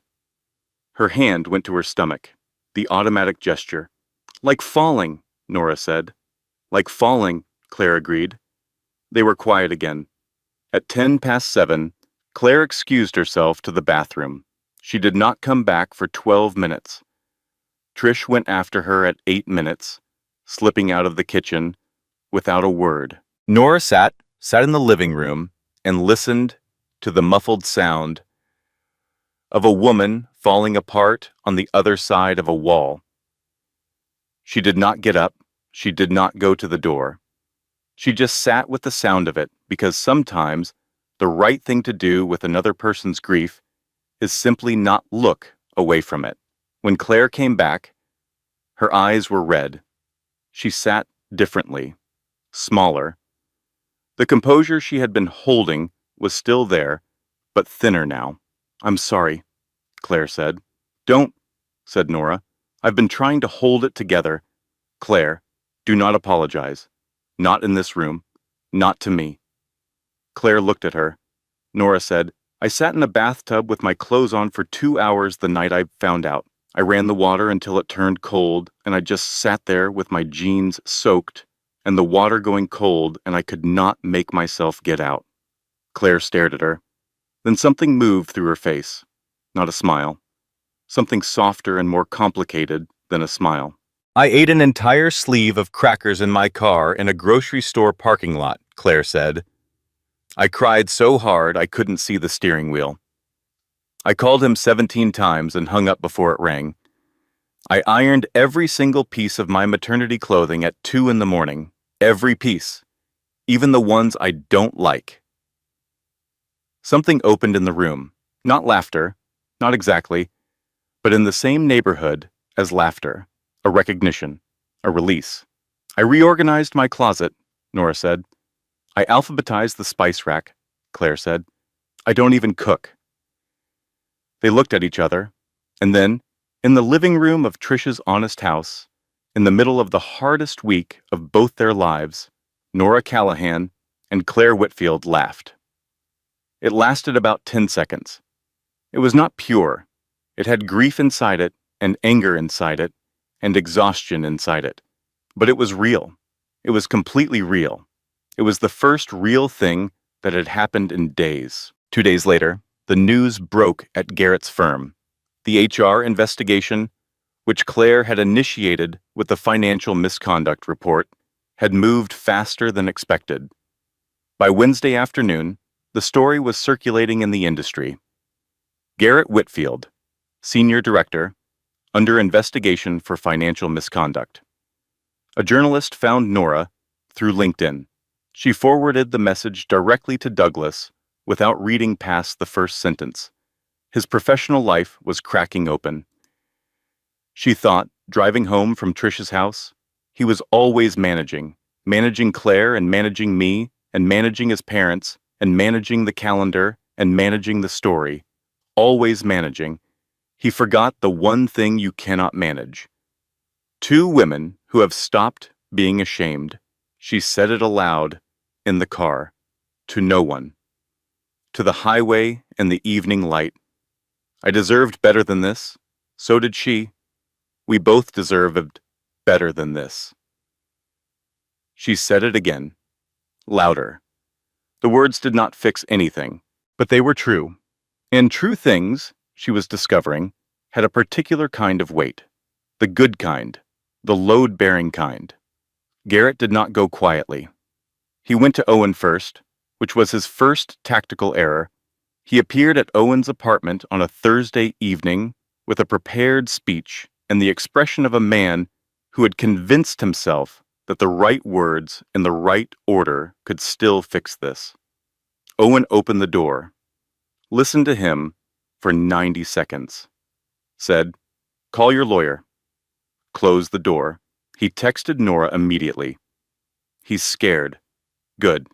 Her hand went to her stomach, the automatic gesture. "Like falling," Nora said. "Like falling," Claire agreed. They were quiet again. At 7:10, Claire excused herself to the bathroom. She did not come back for 12 minutes. Trish went after her at 8 minutes, slipping out of the kitchen without a word. Nora sat in the living room and listened to the muffled sound of a woman falling apart on the other side of a wall. She did not get up. She did not go to the door. She just sat with the sound of it, because sometimes the right thing to do with another person's grief is simply not look away from it. When Claire came back, her eyes were red. She sat differently, smaller. The composure she had been holding was still there, but thinner now. "I'm sorry," Claire said. "Don't," said Nora. "I've been trying to hold it together." "Claire, do not apologize. Not in this room. Not to me." Claire looked at her. Nora said, "I sat in a bathtub with my clothes on for 2 hours the night I found out. I ran the water until it turned cold, and I just sat there with my jeans soaked and the water going cold, and I could not make myself get out." Claire stared at her. Then something moved through her face. Not a smile. something softer and more complicated than a smile. I ate an entire sleeve of crackers in my car in a grocery store parking lot, Claire said. I cried so hard I couldn't see the steering wheel. I called him 17 times and hung up before it rang. I ironed every single piece of my maternity clothing at 2 in the morning. Every piece. Even the ones I don't like. Something opened in the room. Not laughter. Not exactly. But in the same neighborhood as laughter. A recognition. A release. I reorganized my closet, Nora said. I alphabetized the spice rack, Claire said. I don't even cook. They looked at each other, and then, in the living room of Trish's honest house, in the middle of the hardest week of both their lives, Nora Callahan and Claire Whitfield laughed. It lasted about 10 seconds. It was not pure. It had grief inside it, and anger inside it, and exhaustion inside it. But it was real. It was completely real. It was the first real thing that had happened in days. 2 days later, the news broke at Garrett's firm. The HR investigation, which Claire had initiated with the financial misconduct report, had moved faster than expected. By Wednesday afternoon, the story was circulating in the industry. Garrett Whitfield, Senior Director, under investigation for financial misconduct. A journalist found Nora through LinkedIn. She forwarded the message directly to Douglas without reading past the first sentence. His professional life was cracking open. She thought, driving home from Trish's house, he was always managing Claire and managing me and managing his parents and managing the calendar and managing the story. Always managing. He forgot the one thing you cannot manage. 2 women who have stopped being ashamed. She said it aloud, in the car, to no one. To the highway and the evening light. I deserved better than this. So did she. We both deserved better than this. She said it again, louder. The words did not fix anything, but they were true. And true things, she was discovering, had a particular kind of weight. The good kind, the load-bearing kind. Garrett did not go quietly. He went to Owen first, which was his first tactical error. He appeared at Owen's apartment on a Thursday evening with a prepared speech and the expression of a man who had convinced himself that the right words in the right order could still fix this. Owen opened the door, listened to him for 90 seconds, said, "Call your lawyer," closed the door. He texted Nora immediately. "He's scared." Good.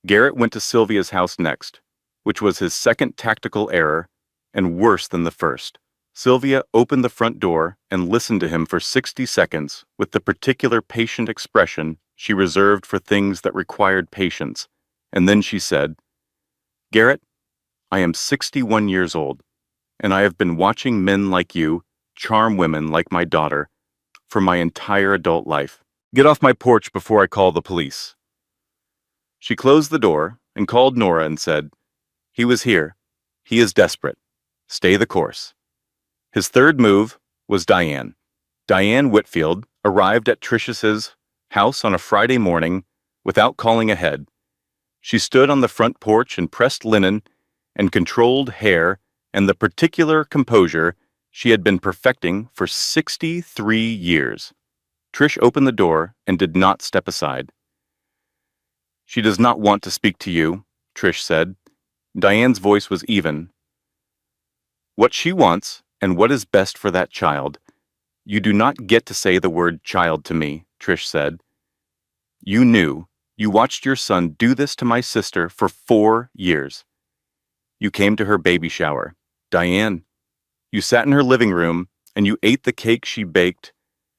Garrett went to Sylvia's house next, which was his second tactical error and worse than the first. Sylvia opened the front door and listened to him for 60 seconds with the particular patient expression she reserved for things that required patience, and then she said, "Garrett, I am 61 years old, and I have been watching men like you charm women like my daughter for my entire adult life. Get off my porch before I call the police." She closed the door and called Nora and said, "He was here. He is desperate. Stay the course." His third move was Diane. Diane Whitfield arrived at Trish's house on a Friday morning without calling ahead. She stood on the front porch in pressed linen and controlled hair and the particular composure she had been perfecting for 63 years. Trish opened the door and did not step aside. "She does not want to speak to you," Trish said. Diane's voice was even. "What she wants and what is best for that child. You do not get to say the word child to me," Trish said. "You knew. You watched your son do this to my sister for 4 years. You came to her baby shower. Diane, you sat in her living room and you ate the cake she baked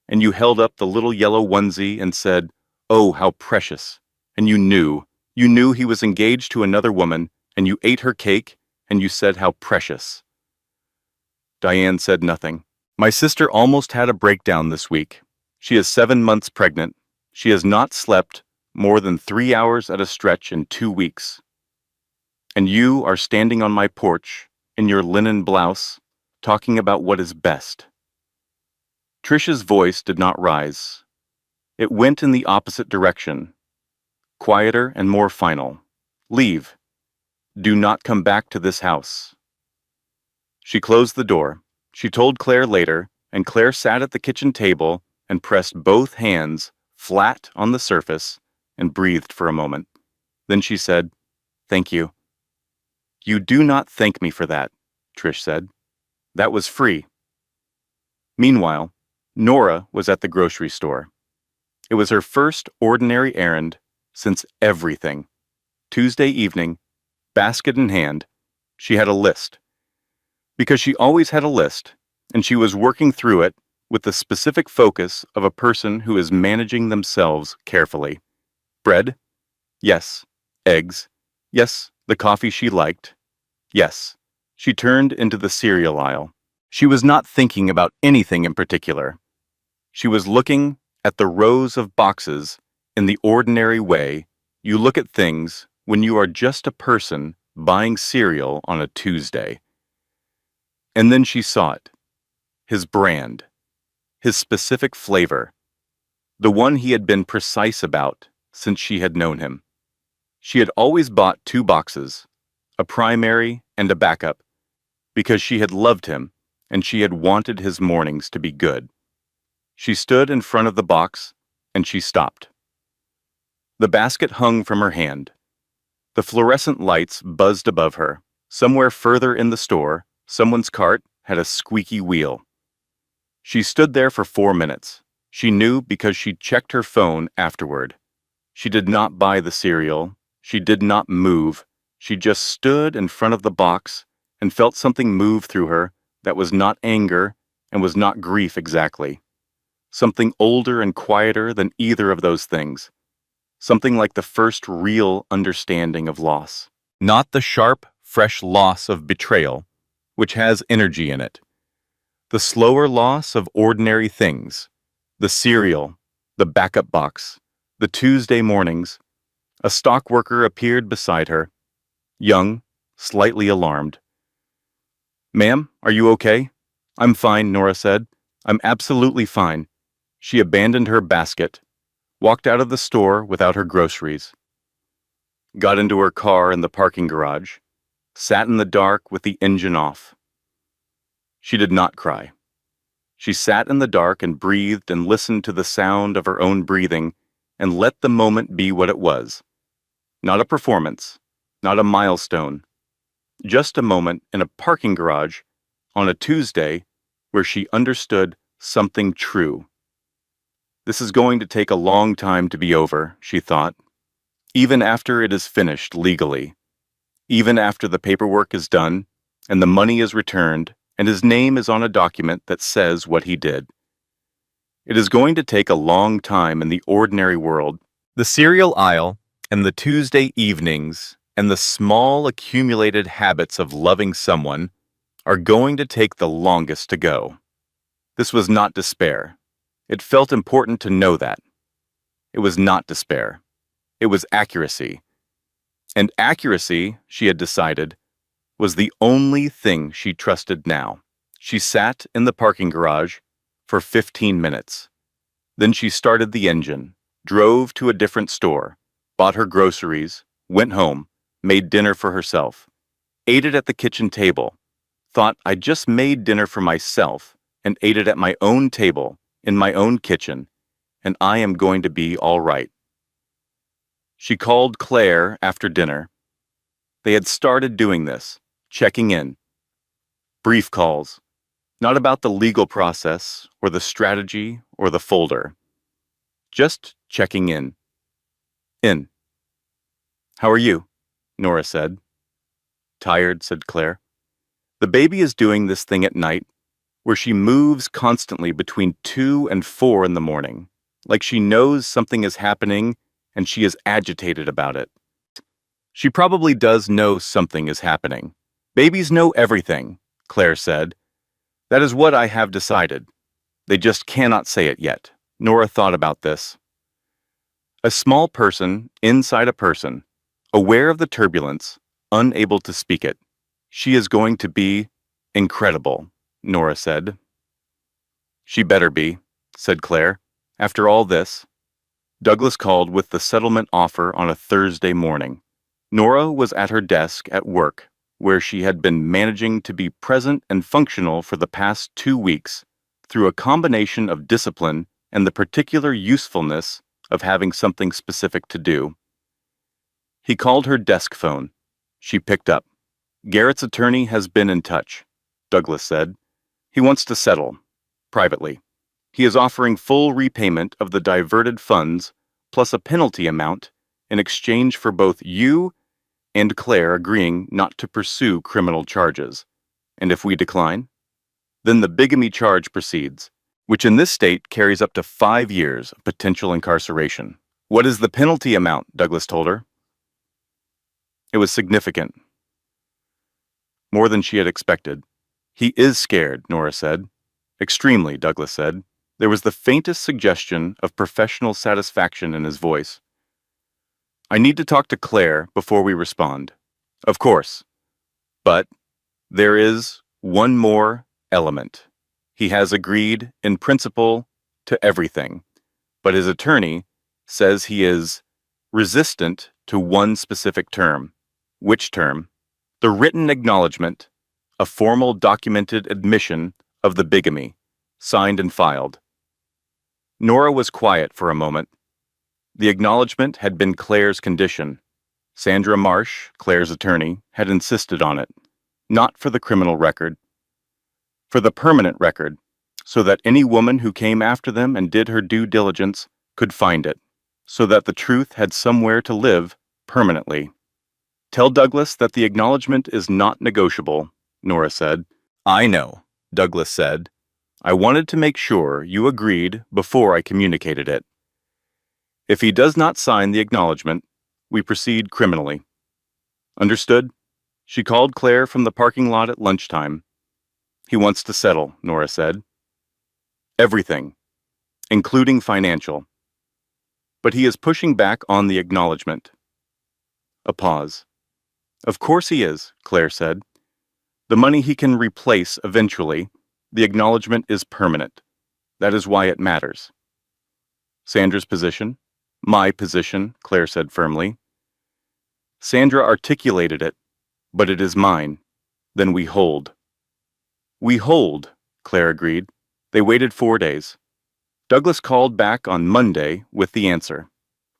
and you held up the little yellow onesie and said, 'Oh, how precious.' And you knew he was engaged to another woman and you ate her cake and you said how precious." Diane said nothing. "My sister almost had a breakdown this week. She is 7 months pregnant. She has not slept more than 3 hours at a stretch in 2 weeks. And you are standing on my porch in your linen blouse, talking about what is best. Trish's voice did not rise. It went in the opposite direction, quieter and more final. Leave. Do not come back to this house. She closed the door. She told Claire later, and Claire sat at the kitchen table and pressed both hands flat on the surface and breathed for a moment. Then she said, "Thank you." "You do not thank me for that," Trish said. "That was free." Meanwhile, Nora was at the grocery store. It was her first ordinary errand since everything. Tuesday evening, basket in hand, she had a list. Because she always had a list, and she was working through it with the specific focus of a person who is managing themselves carefully. Bread? Yes. Eggs? Yes, the coffee she liked. Yes. She turned into the cereal aisle. She was not thinking about anything in particular. She was looking at the rows of boxes in the ordinary way you look at things when you are just a person buying cereal on a Tuesday. And then she saw it. His brand. His specific flavor. The one he had been precise about since she had known him. She had always bought 2 boxes, a primary and a backup, because she had loved him and she had wanted his mornings to be good. She stood in front of the box and she stopped. The basket hung from her hand. The fluorescent lights buzzed above her. Somewhere further in the store, someone's cart had a squeaky wheel. She stood there for 4 minutes. She knew because she checked her phone afterward. She did not buy the cereal. She did not move. She just stood in front of the box and felt something move through her that was not anger and was not grief exactly. Something older and quieter than either of those things. Something like the first real understanding of loss. Not the sharp, fresh loss of betrayal, which has energy in it. The slower loss of ordinary things. The cereal, the backup box, the Tuesday mornings. A stock worker appeared beside her, young, slightly alarmed. "Ma'am, are you okay?" "I'm fine," Nora said. "I'm absolutely fine." She abandoned her basket, walked out of the store without her groceries, got into her car in the parking garage, sat in the dark with the engine off. She did not cry. She sat in the dark and breathed and listened to the sound of her own breathing and let the moment be what it was. Not a performance, not a milestone, just a moment in a parking garage on a Tuesday where she understood something true. This is going to take a long time to be over, she thought, even after it is finished legally, even after the paperwork is done and the money is returned and his name is on a document that says what he did. It is going to take a long time in the ordinary world. The cereal aisle and the Tuesday evenings and the small accumulated habits of loving someone are going to take the longest to go. This was not despair. It felt important to know that. It was not despair. It was accuracy. And accuracy, she had decided, was the only thing she trusted now. She sat in the parking garage for 15 minutes. Then she started the engine, drove to a different store, bought her groceries, went home, made dinner for herself, ate it at the kitchen table, thought I just made dinner for myself and ate it at my own table, in my own kitchen, and I am going to be all right. She called Claire after dinner. They had started doing this, checking in. Brief calls, not about the legal process or the strategy or the folder. Just checking in. In. "How are you?" Nora said. "Tired," said Claire. "The baby is doing this thing at night where she moves constantly between 2 and 4 in the morning, like she knows something is happening and she is agitated about it. She probably does know something is happening. Babies know everything," Claire said. "That is what I have decided. They just cannot say it yet." Nora thought about this. A small person inside a person, aware of the turbulence, unable to speak it. She is going to be incredible, Nora said. She better be, said Claire. After all this, Douglas called with the settlement offer on a Thursday morning. Nora was at her desk at work, where she had been managing to be present and functional for the past 2 weeks through a combination of discipline and the particular usefulness of having something specific to do. He called her desk phone. She picked up. Garrett's attorney has been in touch, Douglas said. He wants to settle, privately. He is offering full repayment of the diverted funds plus a penalty amount in exchange for both you and Claire agreeing not to pursue criminal charges. And if we decline, then the bigamy charge proceeds, which in this state carries up to 5 years of potential incarceration. What is the penalty amount? Douglas told her. It was significant. More than she had expected. He is scared, Nora said. Extremely, Douglas said. There was the faintest suggestion of professional satisfaction in his voice. I need to talk to Claire before we respond. Of course. But there is one more element. He has agreed, in principle, to everything. But his attorney says he is resistant to one specific term. Which term? The written acknowledgement, a formal documented admission of the bigamy, signed and filed. Nora was quiet for a moment. The acknowledgement had been Claire's condition. Sandra Marsh, Claire's attorney, had insisted on it, not for the criminal record, for the permanent record, so that any woman who came after them and did her due diligence could find it, so that the truth had somewhere to live permanently. Tell Douglas that the acknowledgement is not negotiable, Nora said. I know, Douglas said. I wanted to make sure you agreed before I communicated it. If he does not sign the acknowledgement, we proceed criminally. Understood? She called Claire from the parking lot at lunchtime. He wants to settle, Nora said. Everything, including financial. But he is pushing back on the acknowledgement. A pause. Of course he is, Claire said. The money he can replace eventually. The acknowledgement is permanent. That is why it matters. Sandra's position? My position, Claire said firmly. Sandra articulated it, but it is mine. Then we hold. We hold, Claire agreed. They waited 4 days. Douglas called back on Monday with the answer.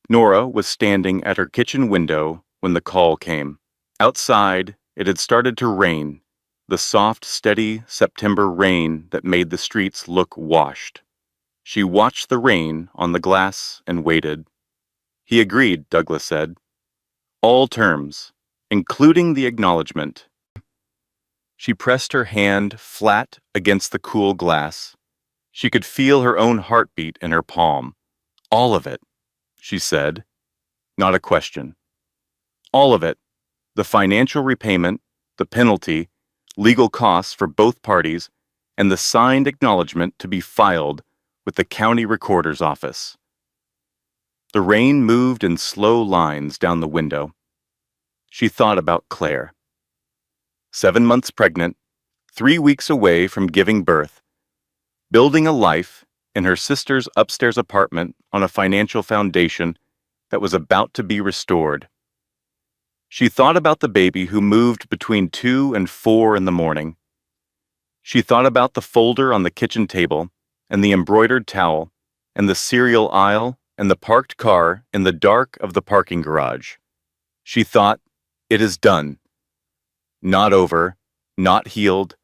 Nora was standing at her kitchen window when the call came. Outside, it had started to rain. The soft, steady September rain that made the streets look washed. She watched the rain on the glass and waited. He agreed, Douglas said. All terms, including the acknowledgement. She pressed her hand flat against the cool glass. She could feel her own heartbeat in her palm. All of it, she said. Not a question. All of it. The financial repayment, the penalty, legal costs for both parties, and the signed acknowledgement to be filed with the county recorder's office. The rain moved in slow lines down the window. She thought about Claire. 7 months pregnant, 3 weeks away from giving birth, building a life in her sister's upstairs apartment on a financial foundation that was about to be restored. She thought about the baby who moved between 2 and 4 in the morning. She thought about the folder on the kitchen table and the embroidered towel and the cereal aisle and the parked car in the dark of the parking garage. She thought, it is done. Not over, not healed,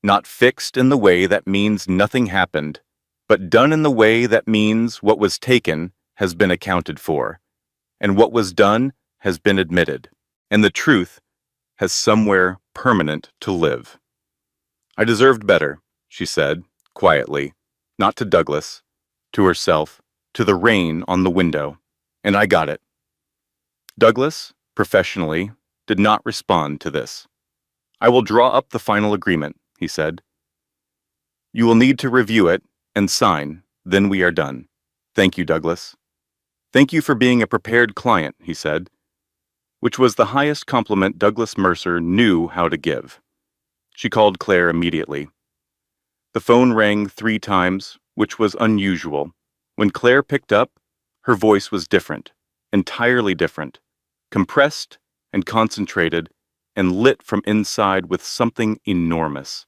not fixed in the way that means nothing happened, but done in the way that means what was taken has been accounted for, and what was done has been admitted, and the truth has somewhere permanent to live. I deserved better, she said, quietly, not to Douglas, to herself, to the rain on the window, and I got it. Douglas, professionally, did not respond to this. I will draw up the final agreement, he said. You will need to review it and sign, then we are done. Thank you, Douglas. Thank you for being a prepared client, he said, which was the highest compliment Douglas Mercer knew how to give. She called Claire immediately. The phone rang 3 times, which was unusual. When Claire picked up, her voice was different, entirely different, compressed and concentrated, and lit from inside with something enormous.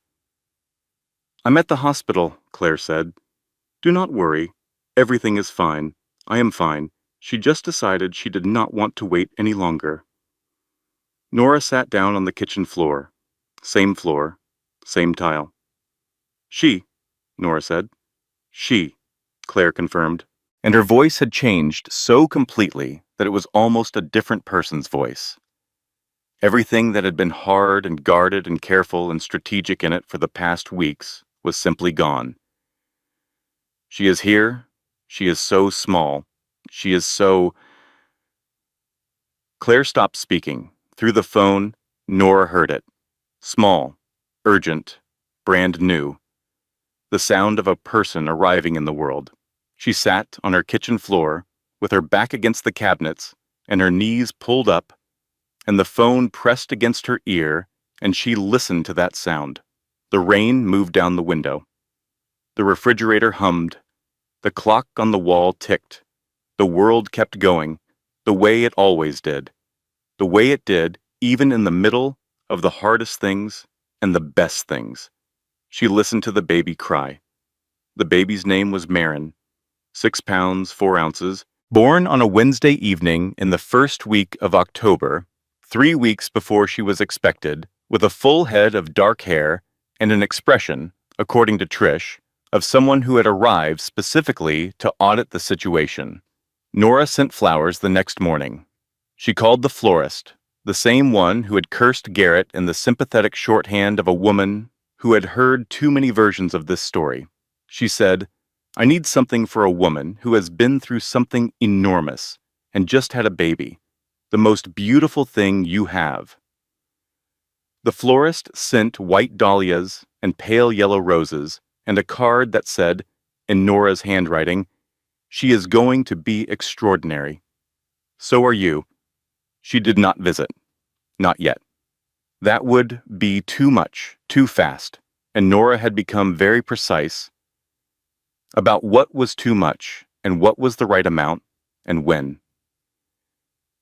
"I'm at the hospital," Claire said. "Do not worry. Everything is fine. I am fine. She just decided she did not want to wait any longer." Nora sat down on the kitchen floor. Same floor, same tile. "She," Nora said. "She," Claire confirmed. And her voice had changed so completely that it was almost a different person's voice. Everything that had been hard and guarded and careful and strategic in it for the past weeks was simply gone. "She is here. She is so small. She is so—" Claire stopped speaking. Through the phone, Nora heard it. Small, urgent, brand new. The sound of a person arriving in the world. She sat on her kitchen floor, with her back against the cabinets, and her knees pulled up, and the phone pressed against her ear, and she listened to that sound. The rain moved down the window. The refrigerator hummed. The clock on the wall ticked. The world kept going, the way it always did. The way it did, even in the middle of the hardest things and the best things. She listened to the baby cry. The baby's name was Marin, 6 pounds, 4 ounces, born on a Wednesday evening in the first week of October, 3 weeks before she was expected, with a full head of dark hair and an expression, according to Trish, of someone who had arrived specifically to audit the situation. Nora sent flowers the next morning. She called the florist, the same one who had cursed Garrett in the sympathetic shorthand of a woman who had heard too many versions of this story. She said, "I need something for a woman who has been through something enormous and just had a baby. The most beautiful thing you have." The florist sent white dahlias and pale yellow roses and a card that said, in Nora's handwriting, "She is going to be extraordinary. So are you." She did not visit. Not yet. That would be too much, too fast, and Nora had become very precise about what was too much and what was the right amount and when.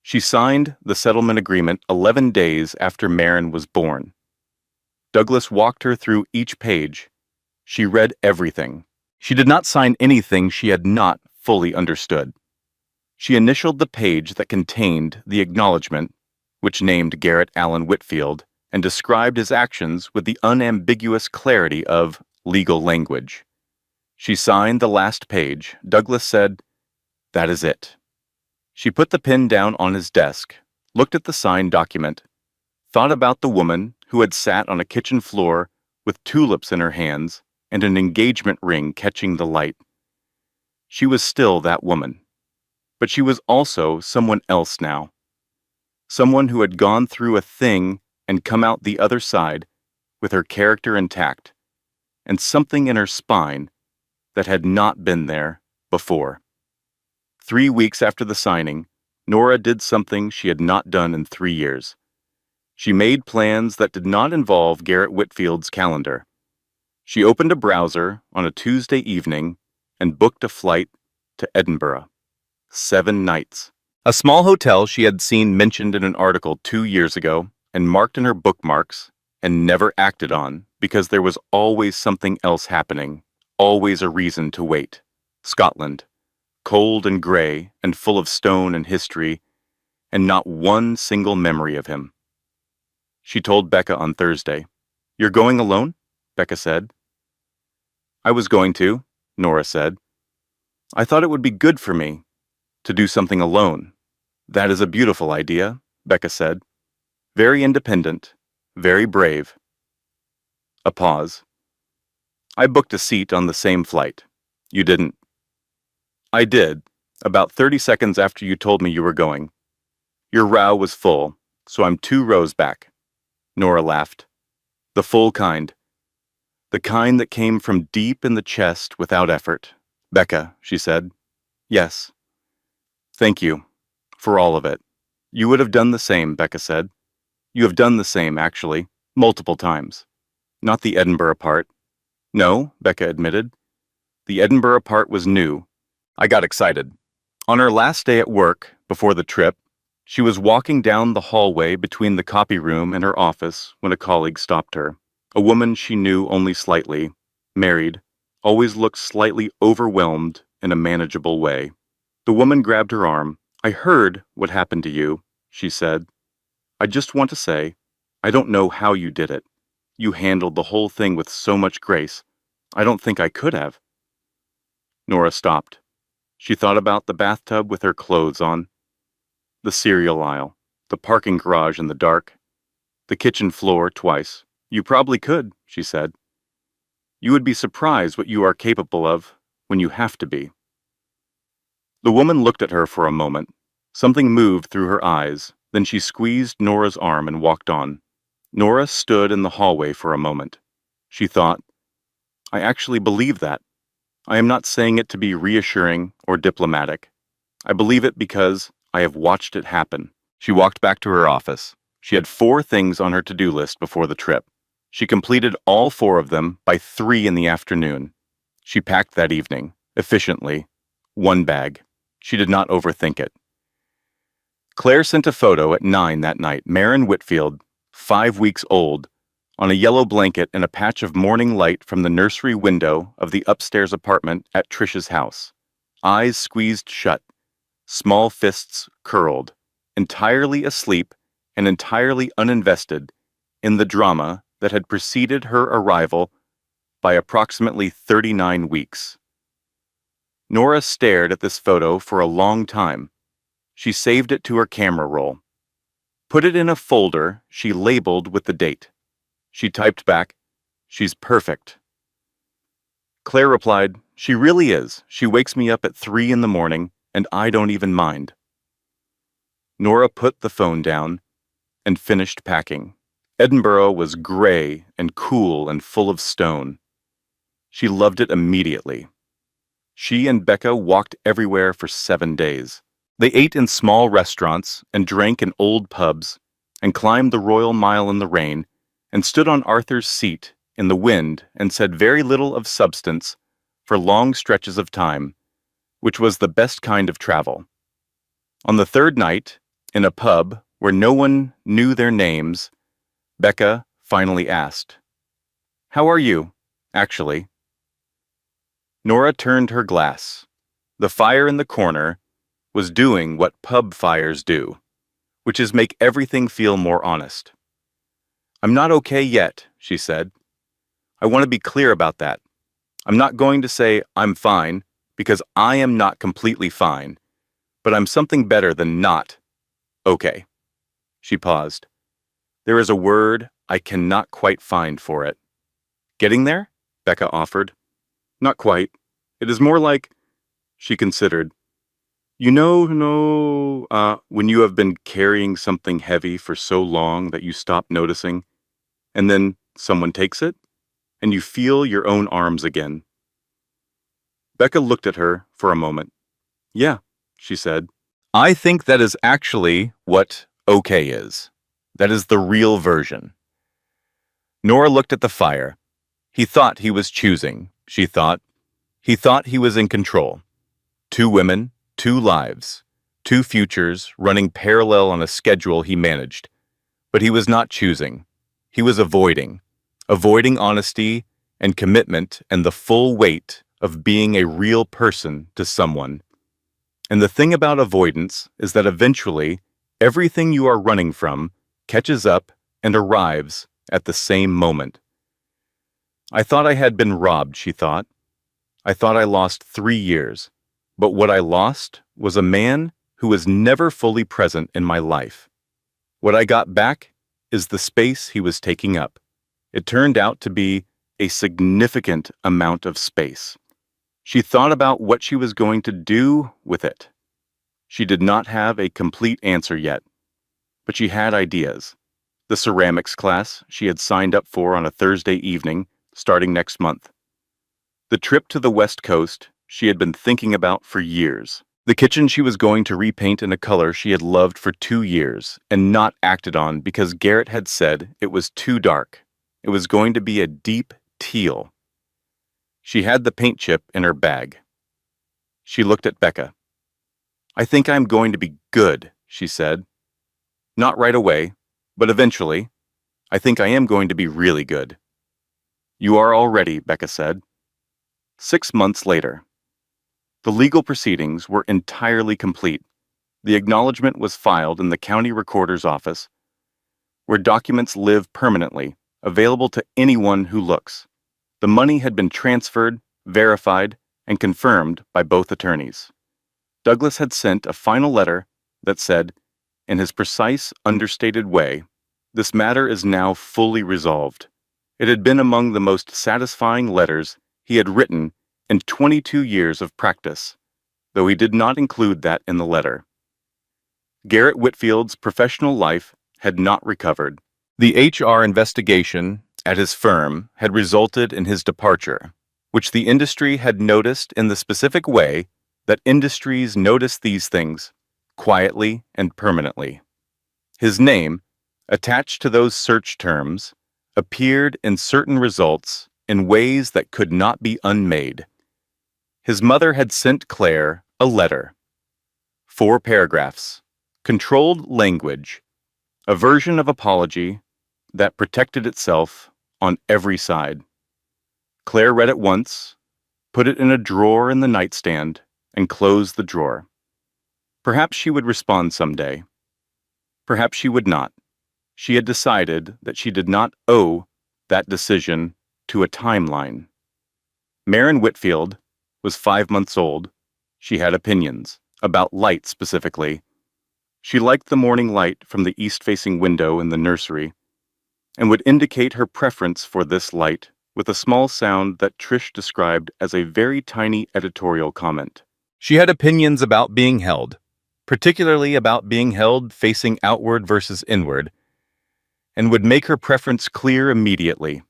She signed the settlement agreement 11 days after Marin was born. Douglas walked her through each page. She read everything. She did not sign anything she had not fully understood. She initialed the page that contained the acknowledgement, which named Garrett Allen Whitfield, and described his actions with the unambiguous clarity of legal language. She signed the last page. Douglas said, "That is it." She put the pen down on his desk, looked at the signed document, thought about the woman who had sat on a kitchen floor with tulips in her hands and an engagement ring catching the light. She was still that woman, but she was also someone else now. Someone who had gone through a thing and come out the other side with her character intact, and something in her spine that had not been there before. 3 weeks after the signing, Nora did something she had not done in 3 years. She made plans that did not involve Garrett Whitfield's calendar. She opened a browser on a Tuesday evening and booked a flight to Edinburgh. 7 nights. A small hotel she had seen mentioned in an article 2 years ago and marked in her bookmarks and never acted on because there was always something else happening, always a reason to wait. Scotland. Cold and gray and full of stone and history, and not one single memory of him. She told Becca on Thursday. "You're going alone?" Becca said. "I was going to," Nora said. "I thought it would be good for me to do something alone." "That is a beautiful idea," Becca said. "Very independent, very brave." A pause. "I booked a seat on the same flight. You didn't." "I did, about 30 seconds after you told me you were going. Your row was full, so I'm 2 rows back." Nora laughed. "The full kind. The kind that came from deep in the chest without effort." "Becca," she said. "Yes." "Thank you. For all of it." "You would have done the same," Becca said. "You have done the same, actually, multiple times. Not the Edinburgh part. No, Becca admitted. The Edinburgh part was new. I got excited. On her last day at work, before the trip, she was walking down the hallway between the copy room and her office when a colleague stopped her. A woman she knew only slightly, married, always looked slightly overwhelmed in a manageable way. The woman grabbed her arm. I heard what happened to you, she said. I just want to say, I don't know how you did it. You handled the whole thing with so much grace. I don't think I could have. Nora stopped. She thought about the bathtub with her clothes on, the cereal aisle, the parking garage in the dark, the kitchen floor twice. You probably could, she said. You would be surprised what you are capable of when you have to be. The woman looked at her for a moment. Something moved through her eyes, then she squeezed Nora's arm and walked on. Nora stood in the hallway for a moment. She thought, I actually believe that. I am not saying it to be reassuring or diplomatic. I believe it because I have watched it happen. She walked back to her office. She had 4 things on her to-do list before the trip. She completed all 4 of them by 3 in the afternoon. She packed that evening, efficiently, 1 bag. She did not overthink it. Claire sent a photo at 9 that night. Maren Whitfield, 5 weeks old, on a yellow blanket in a patch of morning light from the nursery window of the upstairs apartment at Trish's house. Eyes squeezed shut, small fists curled, entirely asleep and entirely uninvested in the drama that had preceded her arrival by approximately 39 weeks. Nora stared at this photo for a long time. She saved it to her camera roll. Put it in a folder she labeled with the date. She typed back, "She's perfect." Claire replied, "She really is. She wakes me up at 3 in the morning, and I don't even mind." Nora put the phone down and finished packing. Edinburgh was gray and cool and full of stone. She loved it immediately. She and Becca walked everywhere for 7 days. They ate in small restaurants and drank in old pubs and climbed the Royal Mile in the rain and stood on Arthur's seat in the wind and said very little of substance for long stretches of time, which was the best kind of travel. On the 3rd night, in a pub where no one knew their names, Becca finally asked, "How are you, actually?" Nora turned her glass. The fire in the corner was doing what pub fires do, which is make everything feel more honest. "I'm not okay yet," she said. "I want to be clear about that. I'm not going to say I'm fine, because I am not completely fine, but I'm something better than not okay." She paused. "There is a word I cannot quite find for it." "Getting there?" Becca offered. "Not quite. It is more like," she considered, when you have been carrying something heavy for so long that you stop noticing, and then someone takes it, and you feel your own arms again." Becca looked at her for a moment. "Yeah," she said. "I think that is actually what okay is. That is the real version." Nora looked at the fire. He thought he was choosing, she thought. He thought he was in control. 2 women, 2 lives, 2 futures running parallel on a schedule he managed. But he was not choosing. He was avoiding honesty and commitment and the full weight of being a real person to someone. And the thing about avoidance is that eventually, everything you are running from catches up and arrives at the same moment. I thought I had been robbed, she thought. I thought I lost 3 years. But what I lost was a man who was never fully present in my life. What I got back is the space he was taking up. It turned out to be a significant amount of space. She thought about what she was going to do with it. She did not have a complete answer yet, but she had ideas. The ceramics class she had signed up for on a Thursday evening, starting next month. The trip to the West Coast she had been thinking about for years. The kitchen she was going to repaint in a color she had loved for 2 years and not acted on because Garrett had said it was too dark. It was going to be a deep teal. She had the paint chip in her bag. She looked at Becca. "I think I'm going to be good," she said. "Not right away, but eventually. I think I am going to be really good." "You are already," Becca said. 6 months later. The legal proceedings were entirely complete. The acknowledgement was filed in the county recorder's office, where documents live permanently, available to anyone who looks. The money had been transferred, verified, and confirmed by both attorneys. Douglas had sent a final letter that said, in his precise, understated way, "This matter is now fully resolved." It had been among the most satisfying letters he had written in 22 years of practice, though he did not include that in the letter. Garrett Whitfield's professional life had not recovered. The HR investigation at his firm had resulted in his departure, which the industry had noticed in the specific way that industries notice these things, quietly and permanently. His name, attached to those search terms, appeared in certain results in ways that could not be unmade. His mother had sent Claire a letter. 4 paragraphs, controlled language, a version of apology that protected itself on every side. Claire read it once, put it in a drawer in the nightstand, and closed the drawer. Perhaps she would respond someday. Perhaps she would not. She had decided that she did not owe that decision to a timeline. Maren Whitfield was 5 months old. She had opinions, about light specifically. She liked the morning light from the east-facing window in the nursery, and would indicate her preference for this light with a small sound that Trish described as a very tiny editorial comment. She had opinions about being held, particularly about being held facing outward versus inward, and would make her preference clear immediately.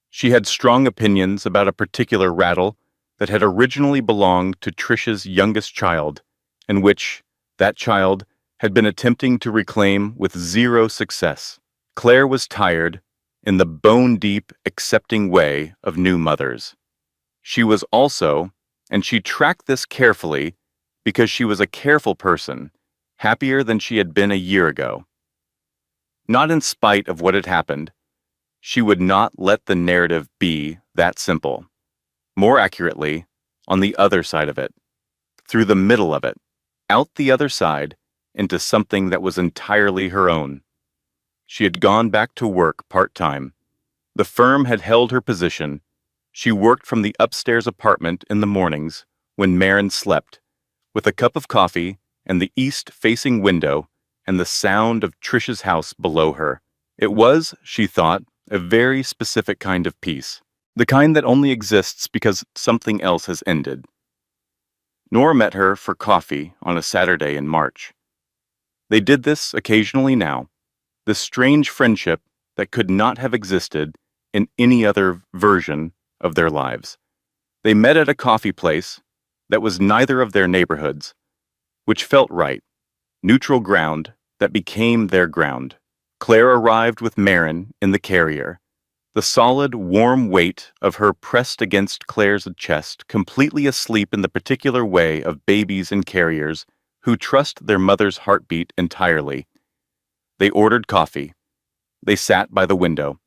She had strong opinions about a particular rattle that had originally belonged to Trish's youngest child, and which that child had been attempting to reclaim with 0 success. Claire was tired, in the bone-deep, accepting way of new mothers. She was also, and she tracked this carefully because she was a careful person, happier than she had been a year ago. Not in spite of what had happened, she would not let the narrative be that simple. More accurately, on the other side of it, through the middle of it, out the other side, into something that was entirely her own. She had gone back to work part-time. The firm had held her position. She worked from the upstairs apartment in the mornings when Maren slept, with a cup of coffee and the east-facing window and the sound of Trish's house below her. It was, she thought, a very specific kind of peace, the kind that only exists because something else has ended. Nora met her for coffee on a Saturday in March. They did this occasionally now, this strange friendship that could not have existed in any other version of their lives. They met at a coffee place that was neither of their neighborhoods, which felt right, neutral ground that became their ground. Claire arrived with Maren in the carrier, the solid, warm weight of her pressed against Claire's chest, completely asleep in the particular way of babies in carriers who trust their mother's heartbeat entirely. They ordered coffee. They sat by the window.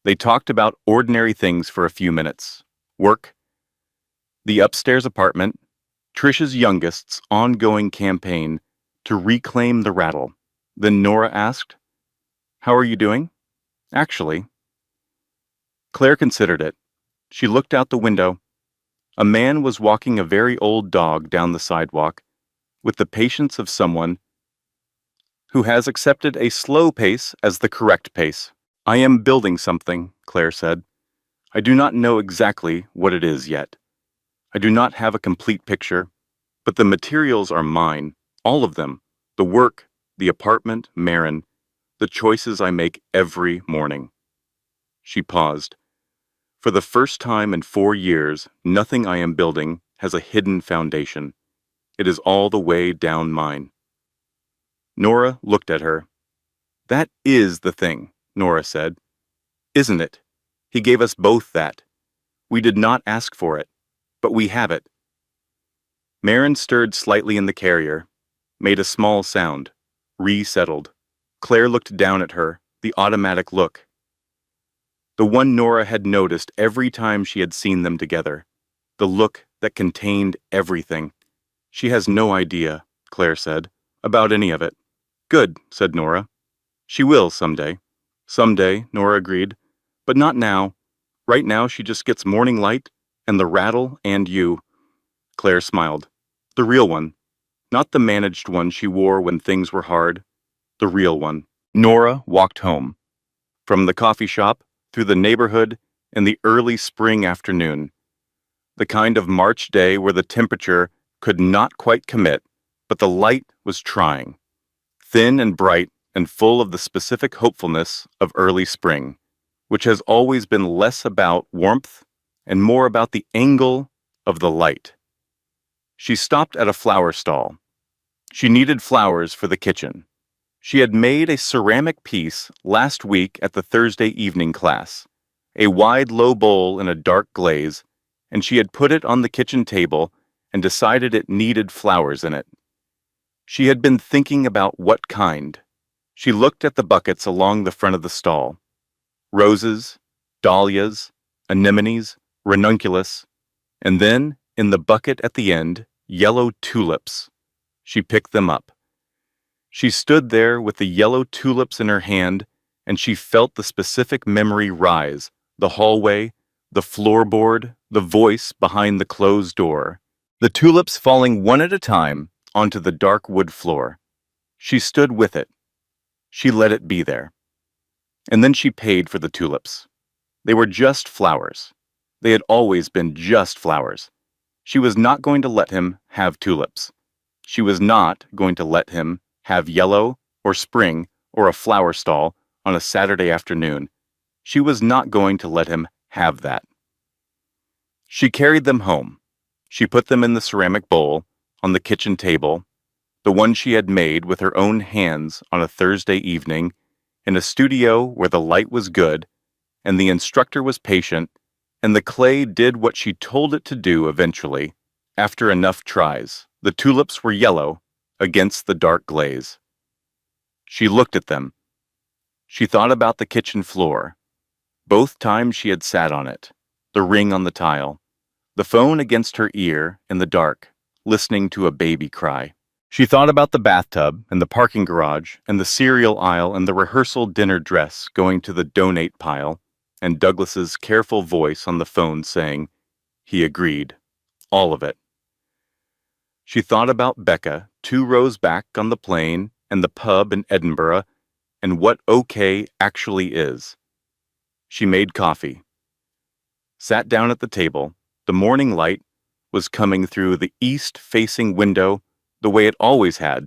They talked about ordinary things for a few minutes. Work, the upstairs apartment, Trish's youngest's ongoing campaign to reclaim the rattle. Then Nora asked, "How are you doing?" "Actually." Claire considered it. She looked out the window. A man was walking a very old dog down the sidewalk with the patience of someone who has accepted a slow pace as the correct pace. "I am building something," Claire said. "I do not know exactly what it is yet. I do not have a complete picture, but the materials are mine, all of them, the work, the apartment, Maren, the choices I make every morning." She paused. "For the first time in 4 years, nothing I am building has a hidden foundation. It is all the way down mine." Nora looked at her. "That is the thing," Nora said. "Isn't it? He gave us both that. We did not ask for it, but we have it. Marin stirred slightly in the carrier, made a small sound, resettled. Claire looked down at her, the automatic look. The one Nora had noticed every time she had seen them together. The look that contained everything. She has no idea, Claire said, about any of it. Good, said Nora. She will someday. Someday, Nora agreed. But not now. Right now she just gets morning light and the rattle and you. Claire smiled. The real one. Not the managed one she wore when things were hard. The real one. Nora walked home. From the coffee shop, through the neighborhood, in the early spring afternoon. The kind of March day where the temperature could not quite commit, but the light was trying. Thin and bright and full of the specific hopefulness of early spring, which has always been less about warmth and more about the angle of the light. She stopped at a flower stall. She needed flowers for the kitchen. She had made a ceramic piece last week at the Thursday evening class, a wide low bowl in a dark glaze, and she had put it on the kitchen table and decided it needed flowers in it. She had been thinking about what kind. She looked at the buckets along the front of the stall. Roses, dahlias, anemones, ranunculus, and then, in the bucket at the end, yellow tulips. She picked them up. She stood there with the yellow tulips in her hand, and she felt the specific memory rise, the hallway, the floorboard, the voice behind the closed door, the tulips falling one at a time onto the dark wood floor. She stood with it. She let it be there. And then she paid for the tulips. They were just flowers. They had always been just flowers. She was not going to let him have tulips. She was not going to let him have yellow or spring or a flower stall on a Saturday afternoon. She was not going to let him have that. She carried them home. She put them in the ceramic bowl on the kitchen table, the one she had made with her own hands on a Thursday evening, in a studio where the light was good, and the instructor was patient, and the clay did what she told it to do eventually, after enough tries. The tulips were yellow against the dark glaze. She looked at them. She thought about the kitchen floor, both times she had sat on it, the ring on the tile, the phone against her ear in the dark, listening to a baby cry. She thought about the bathtub and the parking garage and the cereal aisle and the rehearsal dinner dress going to the donate pile, and Douglas's careful voice on the phone saying, he agreed, all of it. She thought about Becca 2 rows back on the plane and the pub in Edinburgh and what okay actually is. She made coffee. Sat down at the table. The morning light was coming through the east-facing window the way it always had,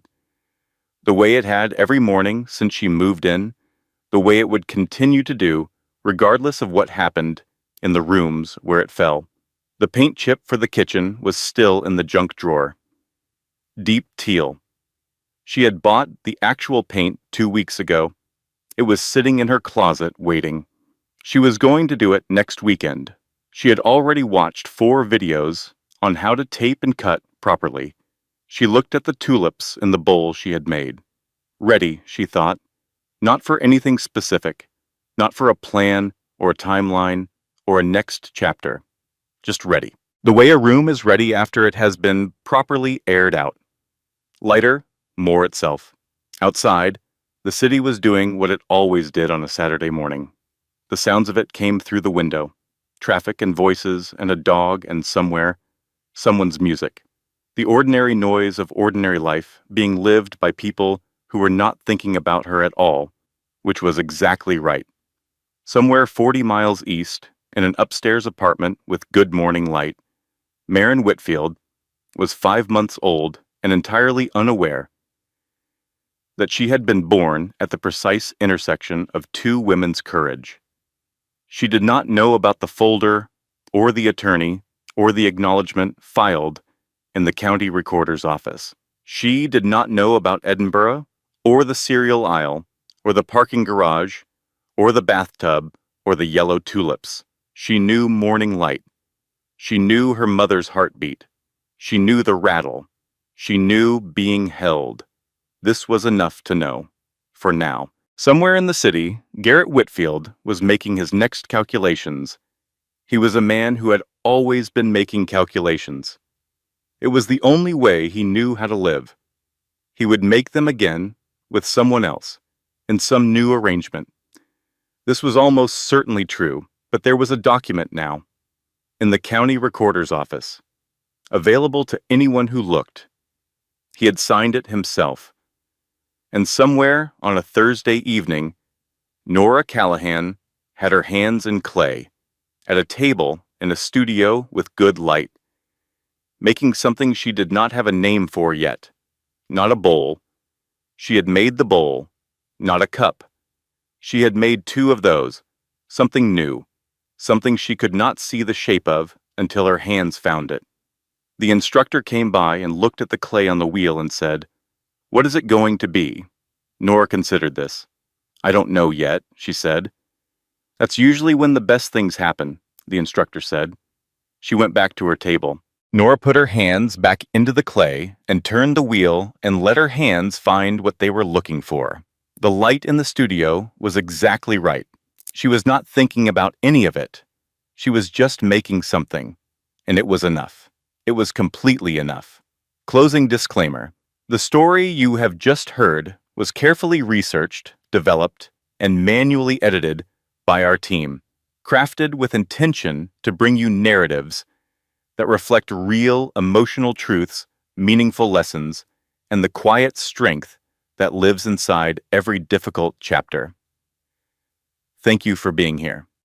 the way it had every morning since she moved in, the way it would continue to do regardless of what happened in the rooms where it fell. The paint chip for the kitchen was still in the junk drawer. Deep teal. She had bought the actual paint 2 weeks ago. It was sitting in her closet waiting. She was going to do it next weekend. She had already watched 4 videos on how to tape and cut properly. She looked at the tulips in the bowl she had made. Ready, she thought. Not for anything specific. Not for a plan or a timeline or a next chapter. Just ready. The way a room is ready after it has been properly aired out. Lighter, more itself. Outside, the city was doing what it always did on a Saturday morning. The sounds of it came through the window. Traffic and voices and a dog and somewhere, someone's music. The ordinary noise of ordinary life being lived by people who were not thinking about her at all, which was exactly right. Somewhere 40 miles east, in an upstairs apartment with good morning light, Marin Whitfield was 5 months old and entirely unaware that she had been born at the precise intersection of 2 women's courage. She did not know about the folder, or the attorney, or the acknowledgement filed in the county recorder's office. She did not know about Edinburgh, or the cereal aisle, or the parking garage, or the bathtub, or the yellow tulips. She knew morning light. She knew her mother's heartbeat. She knew the rattle. She knew being held. This was enough to know. For now. Somewhere in the city, Garrett Whitfield was making his next calculations. He was a man who had always been making calculations. It was the only way he knew how to live. He would make them again with someone else, in some new arrangement. This was almost certainly true, but there was a document now, in the county recorder's office, available to anyone who looked. He had signed it himself. And somewhere on a Thursday evening, Nora Callahan had her hands in clay, at a table in a studio with good light, making something she did not have a name for yet. Not a bowl. She had made the bowl, not a cup. She had made two of those, something new, something she could not see the shape of until her hands found it. The instructor came by and looked at the clay on the wheel and said, "What is it going to be?" Nora considered this. "I don't know yet," she said. "That's usually when the best things happen," the instructor said. She went back to her table. Nora put her hands back into the clay and turned the wheel and let her hands find what they were looking for. The light in the studio was exactly right. She was not thinking about any of it. She was just making something, and it was enough. It was completely enough. Closing disclaimer. The story you have just heard was carefully researched, developed, and manually edited by our team, crafted with intention to bring you narratives that reflect real emotional truths, meaningful lessons, and the quiet strength that lives inside every difficult chapter. Thank you for being here.